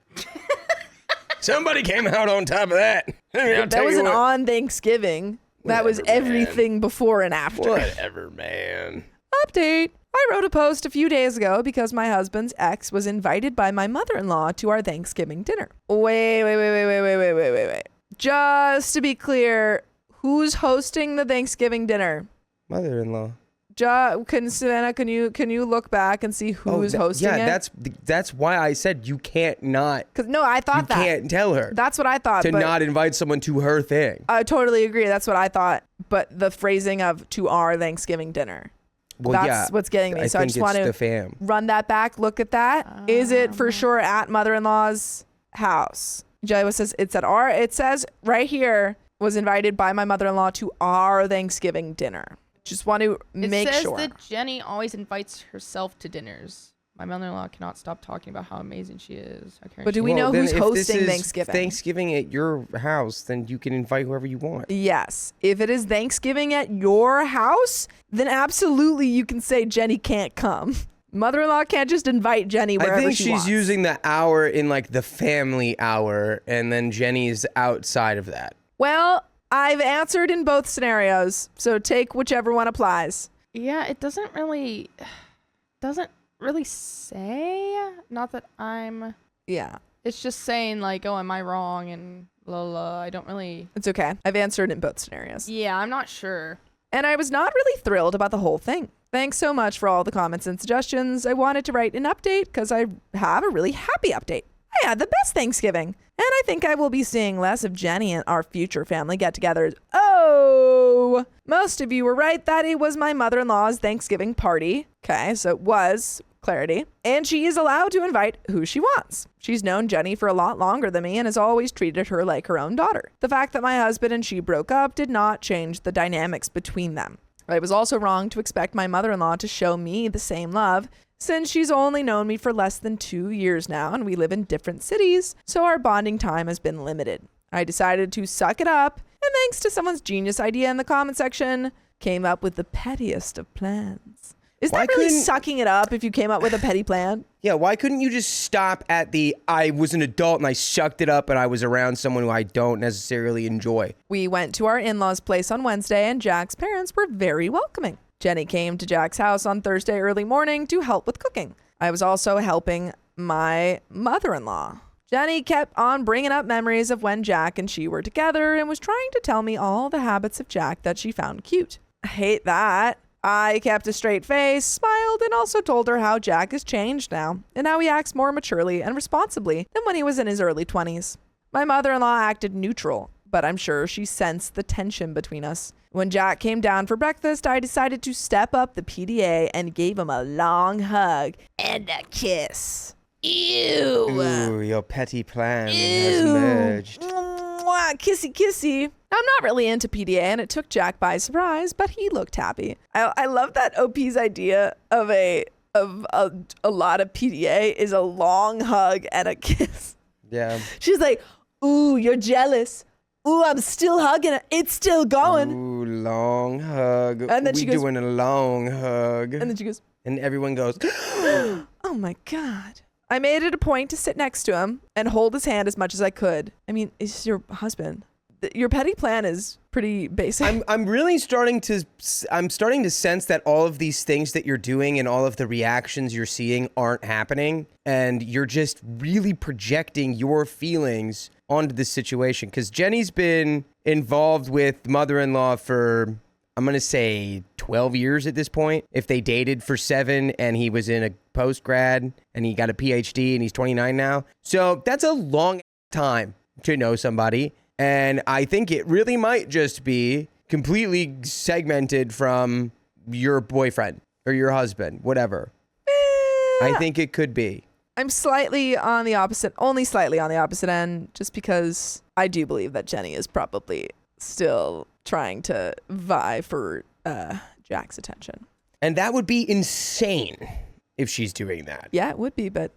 Somebody came out on top of that. That wasn't on Thanksgiving. That was everything before and after. Whatever, man. Update. I wrote a post a few days ago because my husband's ex was invited by my mother-in-law to our Thanksgiving dinner. Wait. Just to be clear, who's hosting the Thanksgiving dinner? Mother-in-law. Savannah, can you look back and see who's hosting it? Yeah, that's why I said you can't not. Because no, I thought that. You can't tell her. That's what I thought. To not invite someone to her thing. I totally agree. That's what I thought. But the phrasing of to our Thanksgiving dinner. Well, that's what's getting me. So I just want to run that back. Look at that. Is it for sure at mother-in-law's house? Jelly says it says right here was invited by my mother-in-law to our Thanksgiving dinner. Just want to make sure. It says that Jenny always invites herself to dinners. My mother-in-law cannot stop talking about how amazing she is. But do we know who's hosting Thanksgiving? Thanksgiving at your house, then you can invite whoever you want. Yes. If it is Thanksgiving at your house, then absolutely you can say Jenny can't come. Mother-in-law can't just invite Jenny wherever she wants. I think she's using the hour in like the family hour, and then Jenny's outside of that. Well, I've answered in both scenarios, so take whichever one applies. Yeah, it doesn't really say. Not that I'm. Yeah. It's just saying like, oh, am I wrong? And blah, blah. I don't really. It's okay. I've answered in both scenarios. Yeah, I'm not sure. And I was not really thrilled about the whole thing. Thanks so much for all the comments and suggestions. I wanted to write an update because I have a really happy update. I had the best Thanksgiving. And I think I will be seeing less of Jenny at our future family get-togethers. Oh, most of you were right that it was my mother-in-law's Thanksgiving party. Okay, so it was, clarity. And she is allowed to invite who she wants. She's known Jenny for a lot longer than me and has always treated her like her own daughter. The fact that my husband and she broke up did not change the dynamics between them. I was also wrong to expect my mother-in-law to show me the same love, since she's only known me for less than 2 years now and we live in different cities, so our bonding time has been limited. I decided to suck it up, and thanks to someone's genius idea in the comment section, came up with the pettiest of plans. Is that really sucking it up if you came up with a petty plan? Yeah, why couldn't you just stop at I was an adult and I sucked it up and I was around someone who I don't necessarily enjoy? We went to our in-laws' place on Wednesday and Jack's parents were very welcoming. Jenny came to Jack's house on Thursday early morning to help with cooking. I was also helping my mother-in-law. Jenny kept on bringing up memories of when Jack and she were together and was trying to tell me all the habits of Jack that she found cute. I hate that. I kept a straight face, smiled, and also told her how Jack has changed now and how he acts more maturely and responsibly than when he was in his early 20s. My mother-in-law acted neutral, but I'm sure she sensed the tension between us. When Jack came down for breakfast, I decided to step up the PDA and gave him a long hug and a kiss. Ew. Ooh, your petty plan has merged. Mwah, kissy kissy. I'm not really into PDA and it took Jack by surprise, but he looked happy. I love that OP's idea of a lot of PDA is a long hug and a kiss. Yeah. She's like, ooh, you're jealous. Ooh, I'm still hugging it. It's still going. Ooh, long hug. And then she goes, doing a long hug. And then she goes, and everyone goes, oh my God. I made it a point to sit next to him and hold his hand as much as I could. I mean, it's your husband. Your petty plan is pretty basic. I'm really starting to sense that all of these things that you're doing and all of the reactions you're seeing aren't happening. And you're just really projecting your feelings onto this situation. Because Jenny's been involved with mother-in-law for, I'm going to say 12 years at this point. If they dated for 7 and he was in a post-grad and he got a PhD and he's 29 now. So that's a long time to know somebody. And I think it really might just be completely segmented from your boyfriend or your husband, whatever. I think it could be. I'm only slightly on the opposite end, just because I do believe that Jenny is probably still trying to vie for Jack's attention. And that would be insane if she's doing that. Yeah, it would be, but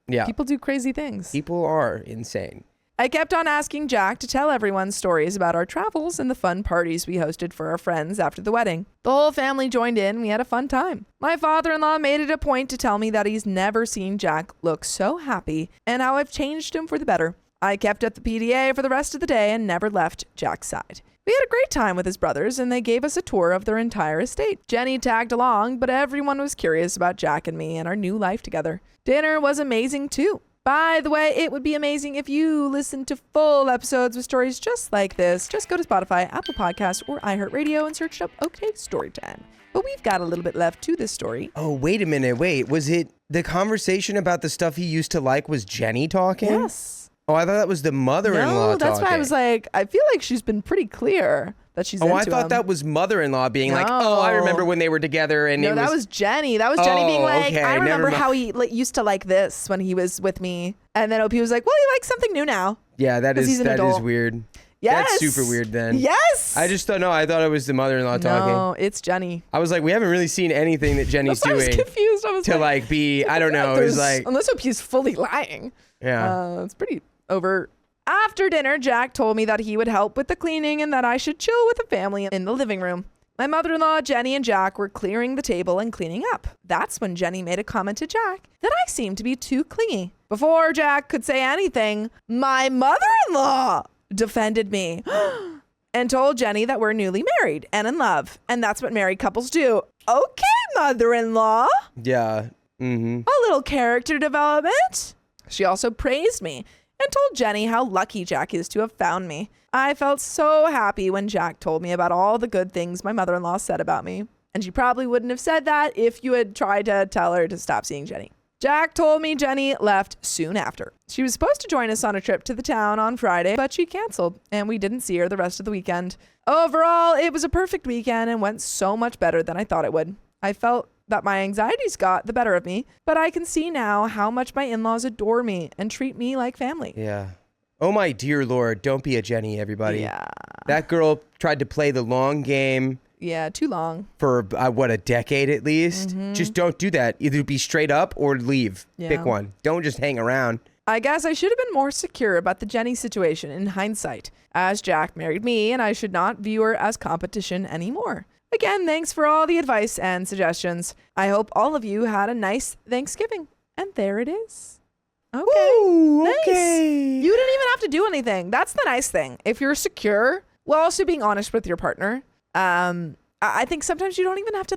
yeah, people do crazy things. People are insane. I kept on asking Jack to tell everyone stories about our travels and the fun parties we hosted for our friends after the wedding. The whole family joined in and we had a fun time. My father-in-law made it a point to tell me that he's never seen Jack look so happy and how I've changed him for the better. I kept up the PDA for the rest of the day and never left Jack's side. We had a great time with his brothers and they gave us a tour of their entire estate. Jenny tagged along, but everyone was curious about Jack and me and our new life together. Dinner was amazing too. By the way, it would be amazing if you listened to full episodes with stories just like this. Just go to Spotify, Apple Podcasts, or iHeartRadio and search up OK Storytime. But we've got a little bit left to this story. Oh, wait a minute. Wait, was it the conversation about the stuff he used to like was Jenny talking? Yes. Oh, I thought that was the mother-in-law No, that's talking. why I was like, I feel like she's been pretty clear that she's into I thought him. that was mother-in-law being like, oh, I remember when they were together and No, that was Jenny. That was Jenny being like, okay, I remember never how he used to like this when he was with me. And then OP was like, well, he likes something new now. Yeah, that is weird. Yes. That's super weird then. Yes. I thought it was the mother-in-law talking. No, it's Jenny. I was like, we haven't really seen anything that Jenny's I was doing confused. I was to like be, I don't know, it was like, unless OP is fully lying. yeah. It's pretty overt. After dinner, Jack told me that he would help with the cleaning and that I should chill with the family in the living room. My mother-in-law, Jenny, and Jack were clearing the table and cleaning up. That's when Jenny made a comment to Jack that I seemed to be too clingy. Before Jack could say anything, my mother-in-law defended me and told Jenny that we're newly married and in love. And that's what married couples do. Okay, mother-in-law. Yeah. Mm-hmm. A little character development. She also praised me and told Jenny how lucky Jack is to have found me. I felt so happy when Jack told me about all the good things my mother-in-law said about me. And she probably wouldn't have said that if you had tried to tell her to stop seeing Jenny. Jack told me Jenny left soon after. She was supposed to join us on a trip to the town on Friday, but she canceled, and we didn't see her the rest of the weekend. Overall, it was a perfect weekend and went so much better than I thought it would. I felt that my anxieties got the better of me, but I can see now how much my in-laws adore me and treat me like family. Yeah. Oh my dear Lord, don't be a Jenny, everybody. Yeah. That girl tried to play the long game. Yeah, too long. For, a decade at least? Mm-hmm. Just don't do that. Either be straight up or leave. Yeah. Pick one. Don't just hang around. I guess I should have been more secure about the Jenny situation in hindsight, as Jack married me and I should not view her as competition anymore. Again, thanks for all the advice and suggestions. I hope all of you had a nice Thanksgiving. And there it is. Okay. Ooh, nice. okay. You didn't even have to do anything. That's the nice thing. If you're secure, while also being honest with your partner, I think sometimes you don't even have to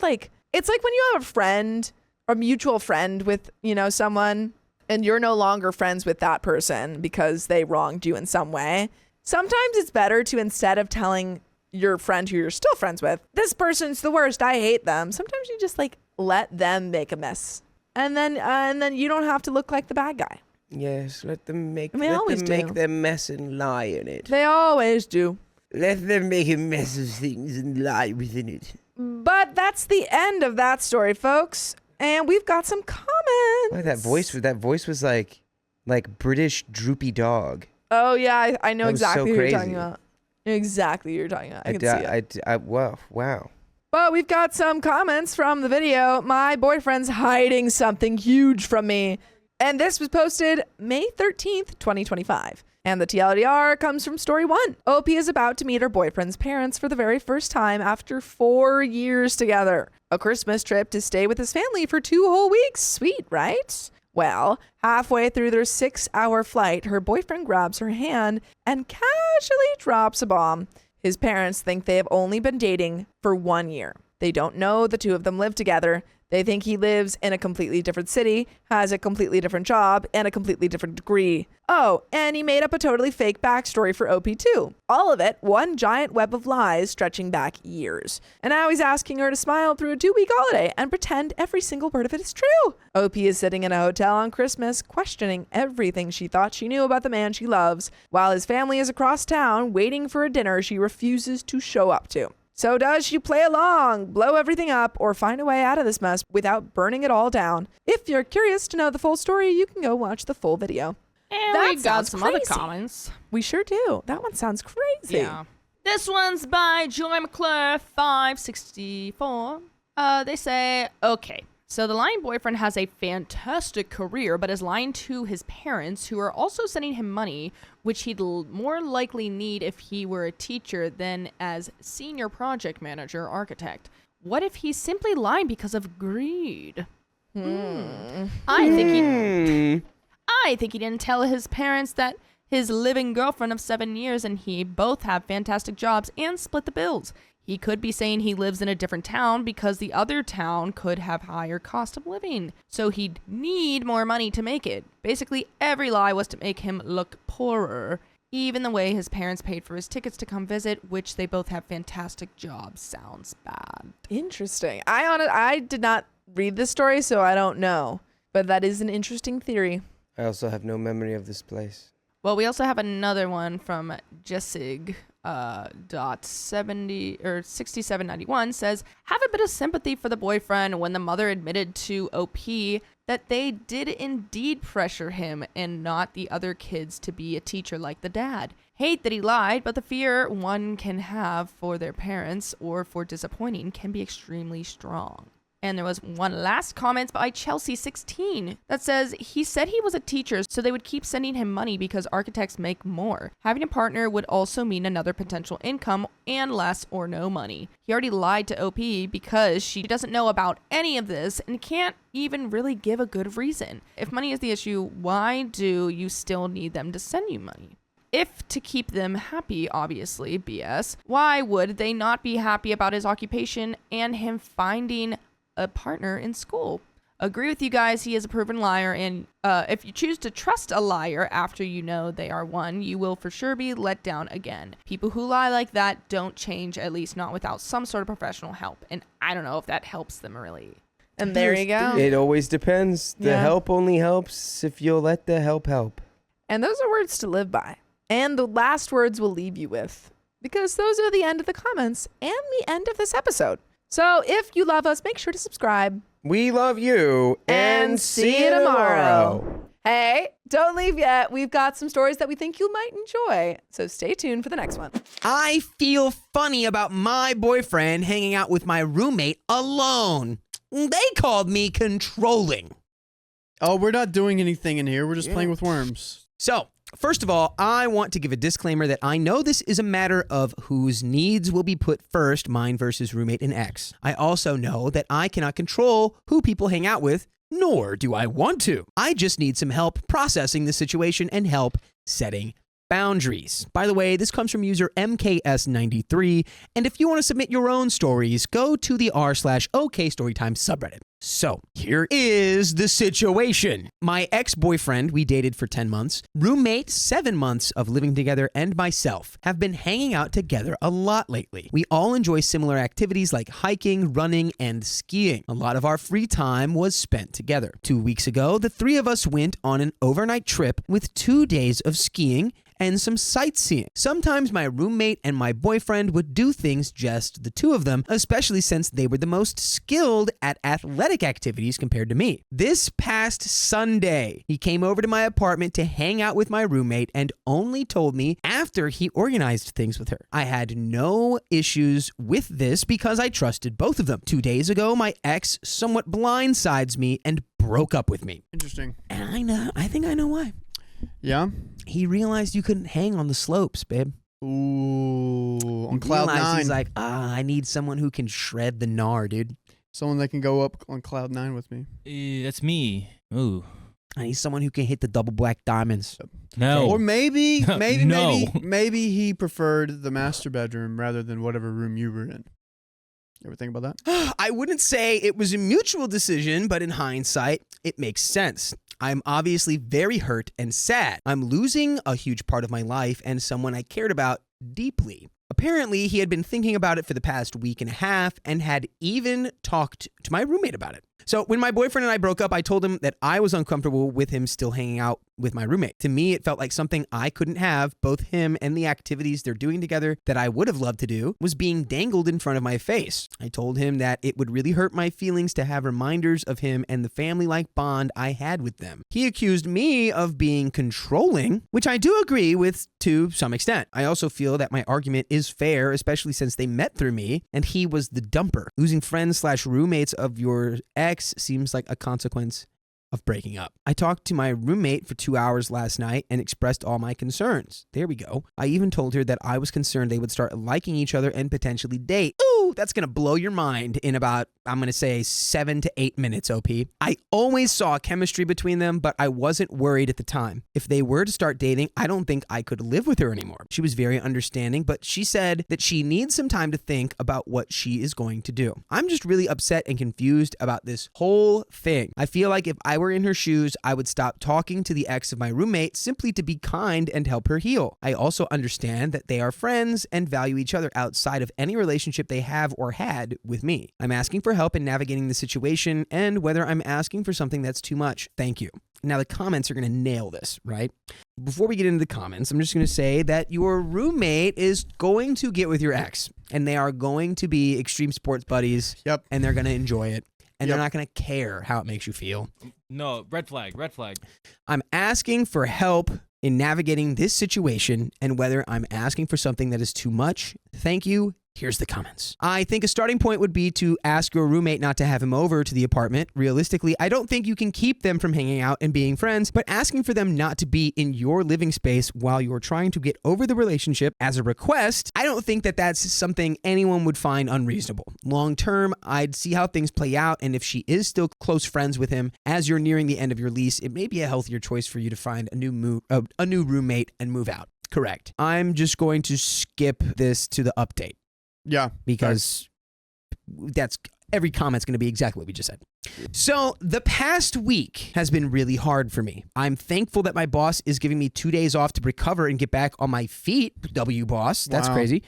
it's like when you have a friend, a mutual friend with, someone, and you're no longer friends with that person because they wronged you in some way. Sometimes it's better to, instead of telling your friend who you're still friends with, this person's the worst, I hate them. Sometimes you just let them make a mess. And then you don't have to look like the bad guy. Yes, let them make do. their mess and lie in it. They always do. Let them make a mess of things and lie within it. But that's the end of that story, folks. And we've got some comments. Why that voice was like British droopy dog. Oh yeah, I know That was exactly so who you're crazy. talking about. Exactly who you're talking about. I can see it. Wow. But we've got some comments from the video. My boyfriend's hiding something huge from me. And this was posted May 13th, 2025. And the TLDR comes from story 1. OP is about to meet her boyfriend's parents for the very first time after 4 years together. A Christmas trip to stay with his family for 2 whole weeks. Sweet, right? Well, halfway through their 6-hour flight, her boyfriend grabs her hand and casually drops a bomb. His parents think they have only been dating for 1 year. They don't know the two of them live together. They think he lives in a completely different city, has a completely different job, and a completely different degree. Oh, and he made up a totally fake backstory for OP too. All of it, one giant web of lies stretching back years. And now he's asking her to smile through a 2-week holiday and pretend every single word of it is true. OP is sitting in a hotel on Christmas, questioning everything she thought she knew about the man she loves, while his family is across town waiting for a dinner she refuses to show up to. So does she play along, blow everything up, or find a way out of this mess without burning it all down? If you're curious to know the full story, you can go watch the full video. And That we got sounds some other crazy. comments. We sure do. That one sounds crazy. Yeah. This one's by Joy McClure 564. They say, okay, so the lying boyfriend has a fantastic career, but is lying to his parents, who are also sending him money, which he'd more likely need if he were a teacher than as senior project manager architect. What if he's simply lying because of greed? I think he didn't tell his parents that his living girlfriend of 7 years and he both have fantastic jobs and split the bills. He could be saying he lives in a different town because the other town could have higher cost of living. So he'd need more money to make it. Basically, every lie was to make him look poorer. Even the way his parents paid for his tickets to come visit, which they both have fantastic jobs, sounds bad. Interesting. I did not read this story, so I don't know. But that is an interesting theory. I also have no memory of this place. Well, we also have another one from Jessig. .6791 says, have a bit of sympathy for the boyfriend when the mother admitted to OP that they did indeed pressure him and not the other kids to be a teacher like the dad. Hate that he lied, but the fear one can have for their parents or for disappointing can be extremely strong. And there was one last comment by Chelsea16 that says, he said he was a teacher, so they would keep sending him money because architects make more. Having a partner would also mean another potential income and less or no money. He already lied to OP because she doesn't know about any of this and can't even really give a good reason. If money is the issue, why do you still need them to send you money? If to keep them happy, obviously, BS, why would they not be happy about his occupation and him finding a partner in school? Agree with you guys, he is a proven liar, and if you choose to trust a liar after you know they are one, you will for sure be let down again. People who lie like that don't change, at least not without some sort of professional help, and I don't know if that helps them really. And there you go. It always depends. The help only helps if you'll let the help help. And those are words to live by. And the last words we'll leave you with, because those are the end of the comments and the end of this episode. So if you love us, make sure to subscribe. We love you And see you tomorrow. Hey, don't leave yet. We've got some stories that we think you might enjoy. So stay tuned for the next one. I feel funny about my boyfriend hanging out with my roommate alone. They called me controlling. Oh, we're not doing anything in here. We're just playing with worms. So, First of all, I want to give a disclaimer that I know this is a matter of whose needs will be put first, mine versus roommate and ex. I also know that I cannot control who people hang out with, nor do I want to. I just need some help processing the situation and help setting boundaries. By the way, this comes from user MKS93, and if you want to submit your own stories, go to the r/OK Storytime subreddit. So, here is the situation. My ex-boyfriend, we dated for 10 months, roommate, 7 months of living together, and myself have been hanging out together a lot lately. We all enjoy similar activities like hiking, running, and skiing. A lot of our free time was spent together. 2 weeks ago, the three of us went on an overnight trip with 2 days of skiing and some sightseeing. Sometimes my roommate and my boyfriend would do things just the two of them, especially since they were the most skilled at athletic activities compared to me. This past Sunday, he came over to my apartment to hang out with my roommate and only told me after he organized things with her. I had no issues with this because I trusted both of them. 2 days ago, my ex somewhat blindsides me and broke up with me. Interesting. And I think I know why. Yeah? He realized you couldn't hang on the slopes, babe. Ooh, on cloud Realized 9. He's like, I need someone who can shred the gnar, dude. Someone that can go up on cloud 9 with me. That's me. Ooh. I need someone who can hit the double black diamonds. No. Or maybe No. he preferred the master bedroom rather than whatever room you were in. You ever think about that? I wouldn't say it was a mutual decision, but in hindsight, it makes sense. I'm obviously very hurt and sad. I'm losing a huge part of my life and someone I cared about deeply. Apparently, he had been thinking about it for the past week and a half and had even talked to my roommate about it. So when my boyfriend and I broke up, I told him that I was uncomfortable with him still hanging out with my roommate. To me, it felt like something I couldn't have. Both him and the activities they're doing together that I would have loved to do was being dangled in front of my face. I told him that it would really hurt my feelings to have reminders of him and the family-like bond I had with them. He accused me of being controlling, which I do agree with to some extent. I also feel that my argument is fair, especially since they met through me and he was the dumper. Losing friends/roommates of your ex seems like a consequence of breaking up. I talked to my roommate for 2 hours last night and expressed all my concerns. There we go. I even told her that I was concerned they would start liking each other and potentially date. Ooh, that's gonna blow your mind in about, I'm gonna say 7 to 8 minutes, OP. I always saw chemistry between them, but I wasn't worried at the time. If they were to start dating, I don't think I could live with her anymore. She was very understanding, but she said that she needs some time to think about what she is going to do. I'm just really upset and confused about this whole thing. I feel like if I were in her shoes, I would stop talking to the ex of my roommate simply to be kind and help her heal. I also understand that they are friends and value each other outside of any relationship they have or had with me. I'm asking for help in navigating the situation and whether I'm asking for something that's too much. Thank you. Now the comments are going to nail this, right? Before we get into the comments, I'm just going to say that your roommate is going to get with your ex and they are going to be extreme sports buddies. Yep. And they're going to enjoy it. And Yep. they're not going to care how it makes you feel. No, red flag, red flag. I'm asking for help in navigating this situation and whether I'm asking for something that is too much. Thank you. Here's the comments. I think a starting point would be to ask your roommate not to have him over to the apartment. Realistically, I don't think you can keep them from hanging out and being friends, but asking for them not to be in your living space while you're trying to get over the relationship as a request, I don't think that that's something anyone would find unreasonable. Long term, I'd see how things play out, and if she is still close friends with him as you're nearing the end of your lease, it may be a healthier choice for you to find a new roommate and move out. Correct. I'm just going to skip this to the update. Yeah. Because that's every comment's going to be exactly what we just said. So the past week has been really hard for me. I'm thankful that my boss is giving me 2 days off to recover and get back on my feet. W boss. That's Wow. crazy.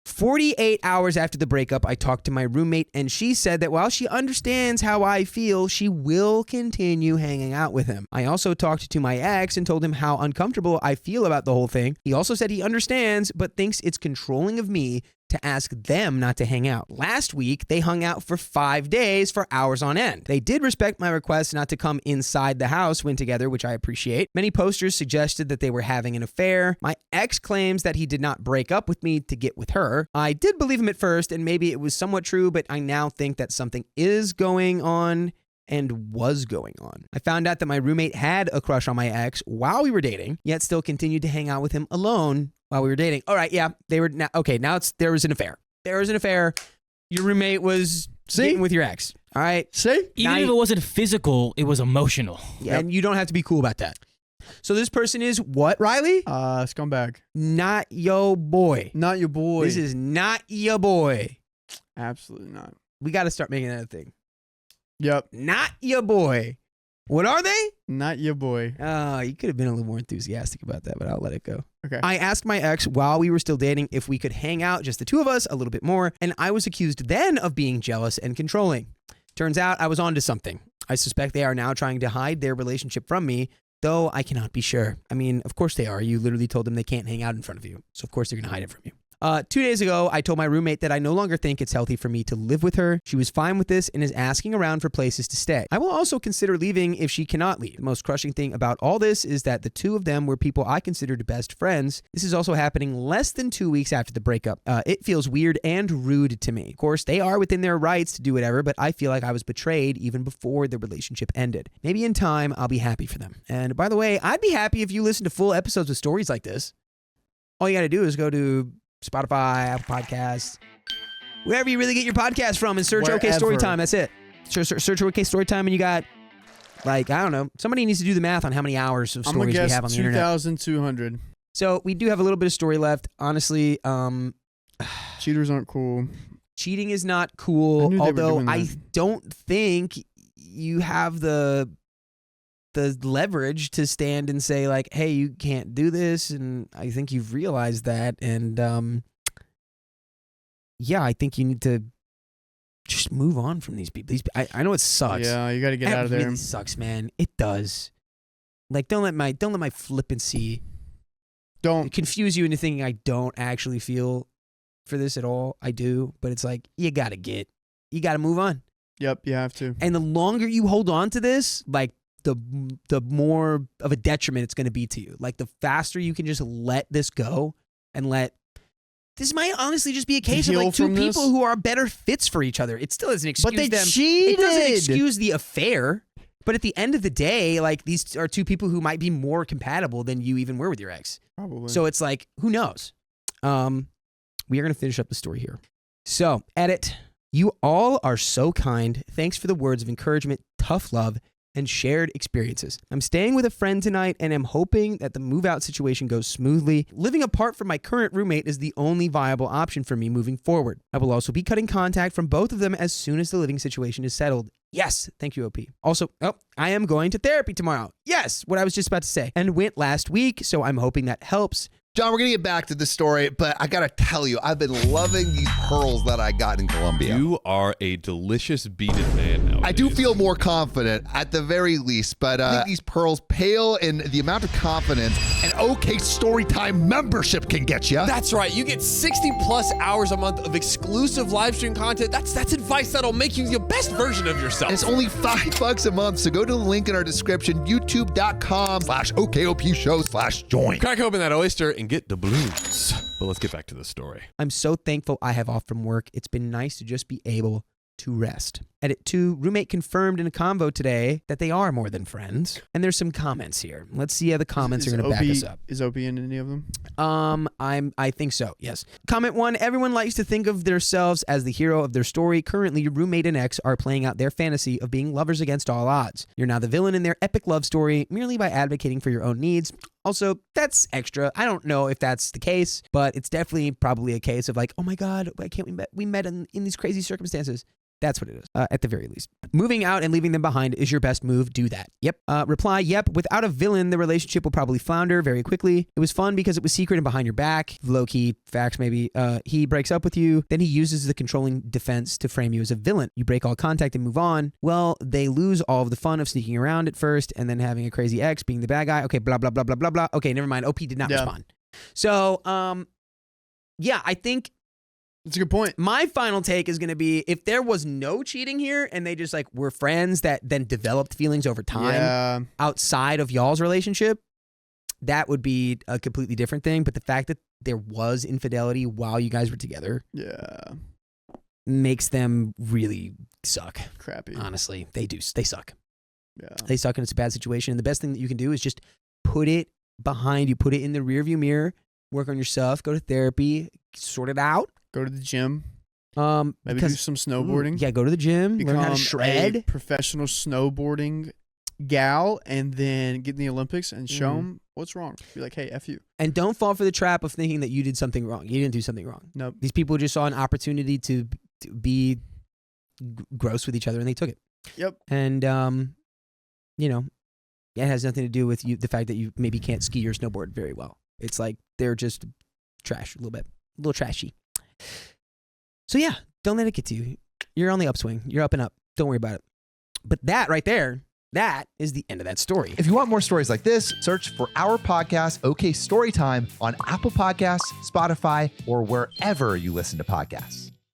48 hours after the breakup, I talked to my roommate and she said that while she understands how I feel, she will continue hanging out with him. I also talked to my ex and told him how uncomfortable I feel about the whole thing. He also said he understands, but thinks it's controlling of me to ask them not to hang out. Last week, they hung out for 5 days for hours on end. They did respect my request not to come inside the house when together, which I appreciate. Many posters suggested that they were having an affair. My ex claims that he did not break up with me to get with her. I did believe him at first, and maybe it was somewhat true, but I now think that something is going on and was going on. I found out that my roommate had a crush on my ex while we were dating, yet still continued to hang out with him alone while we were dating. All right, yeah, they were now there was an affair. There was an affair. Your roommate was getting with your ex. All right. See? Even if it wasn't physical, it was emotional. Yeah, and you don't have to be cool about that. So this person is what, Riley? Scumbag. Not your boy. Not your boy. This is not your boy. Absolutely not. We got to start making that a thing. Yep. Not your boy. What are they? Not your boy. Oh, you could have been a little more enthusiastic about that, but I'll let it go. Okay. I asked my ex while we were still dating if we could hang out, just the two of us, a little bit more, and I was accused then of being jealous and controlling. Turns out I was onto something. I suspect they are now trying to hide their relationship from me, though I cannot be sure. I mean, of course they are. You literally told them they can't hang out in front of you, so of course they're going to hide it from you. 2 days ago, I told my roommate that I no longer think it's healthy for me to live with her. She was fine with this and is asking around for places to stay. I will also consider leaving if she cannot leave. The most crushing thing about all this is that the two of them were people I considered best friends. This is also happening less than 2 weeks after the breakup. It feels weird and rude to me. Of course, they are within their rights to do whatever, but I feel like I was betrayed even before the relationship ended. Maybe in time, I'll be happy for them. And by the way, I'd be happy if you listen to full episodes with stories like this. All you got to do is go to Spotify, Apple Podcasts, wherever you really get your podcast from, and search OK Storytime. That's it. Search OK Storytime, and you got, like, I don't know. Somebody needs to do the math on how many hours of stories we have on the internet. 2,200. So we do have a little bit of story left. Honestly, cheaters aren't cool. Cheating is not cool, although I don't think you have the leverage to stand and say, like, hey, you can't do this, and I think you've realized that, and yeah, I think you need to just move on from these people. I know it sucks. Yeah, you got to get out of there. It really sucks, man. It does. Like, don't let my flippancy confuse you into thinking I don't actually feel for this at all. I do, but it's like you got to move on. Yep, you have to. And the longer you hold on to this, like, the more of a detriment it's going to be to you. Like, the faster you can just let this go and this might honestly just be a case of like two people who are better fits for each other. It still doesn't excuse them. But they cheated. It doesn't excuse the affair. But at the end of the day, like, these are two people who might be more compatible than you even were with your ex. Probably. So it's like, who knows? We are going to finish up the story here. So, edit. You all are so kind. Thanks for the words of encouragement, tough love, and shared experiences. I'm staying with a friend tonight and am hoping that the move out situation goes smoothly. Living apart from my current roommate is the only viable option for me moving forward. I will also be cutting contact from both of them as soon as the living situation is settled. Yes, thank you, OP. Also, I am going to therapy tomorrow. Yes, what I was just about to say. And went last week, so I'm hoping that helps. John, we're going to get back to the story, but I got to tell you, I've been loving these pearls that I got in Colombia. You are a delicious beaded man nowadays. I do feel more confident at the very least, but I think these pearls pale in the amount of confidence an OK Storytime membership can get you. That's right. You get 60 plus hours a month of exclusive live stream content. That's advice that'll make you the best version of yourself. And it's only $5 a month, so go to the link in our description, youtube.com/OKOP show/join. Crack open that oyster and get the blues. But let's get back to the story. I'm so thankful I have off from work. It's been nice to just be able to rest. Edit 2, roommate confirmed in a convo today that they are more than friends. And there's some comments here. Let's see how the comments are going to back us up. Is OP in any of them? I think so, yes. Comment 1, everyone likes to think of themselves as the hero of their story. Currently, your roommate and ex are playing out their fantasy of being lovers against all odds. You're now the villain in their epic love story merely by advocating for your own needs. Also, that's extra. I don't know if that's the case, but it's definitely probably a case of like, oh my God, why can't we met in these crazy circumstances? That's what it is, at the very least. Moving out and leaving them behind is your best move. Do that. Yep. Reply, yep. Without a villain, the relationship will probably flounder very quickly. It was fun because it was secret and behind your back. Low-key facts, maybe. He breaks up with you. Then he uses the controlling defense to frame you as a villain. You break all contact and move on. Well, they lose all of the fun of sneaking around at first and then having a crazy ex being the bad guy. Okay, blah, blah, blah, blah, blah, blah. Okay, never mind. OP did not respond. So, yeah, I think that's a good point. My final take is going to be if there was no cheating here and they just like were friends that then developed feelings over time outside of y'all's relationship, that would be a completely different thing. But the fact that there was infidelity while you guys were together, makes them really suck. Crappy. Honestly, they do. They suck. Yeah. They suck, and it's a bad situation. And the best thing that you can do is just put it behind you, put it in the rearview mirror, work on yourself, go to therapy, sort it out. Go to the gym. Maybe Because- do some snowboarding. Yeah, go to the gym, learn how to Become shred. a professional snowboarding gal, and then get in the Olympics and show them what's wrong. Be like, hey, F you. And don't fall for the trap of thinking that you did something wrong. You didn't do something wrong. Nope. These people just saw an opportunity to be gross with each other, and they took it. Yep. And you know, it has nothing to do with you. The fact that you maybe can't ski or snowboard very well. It's like they're just trash a little trashy. So yeah, don't let it get to you. You're on the upswing. You're up and up. Don't worry about it. But that right there, that is the end of that story. If you want more stories like this, search for our podcast, OK Storytime, on Apple Podcasts, Spotify, or wherever you listen to podcasts.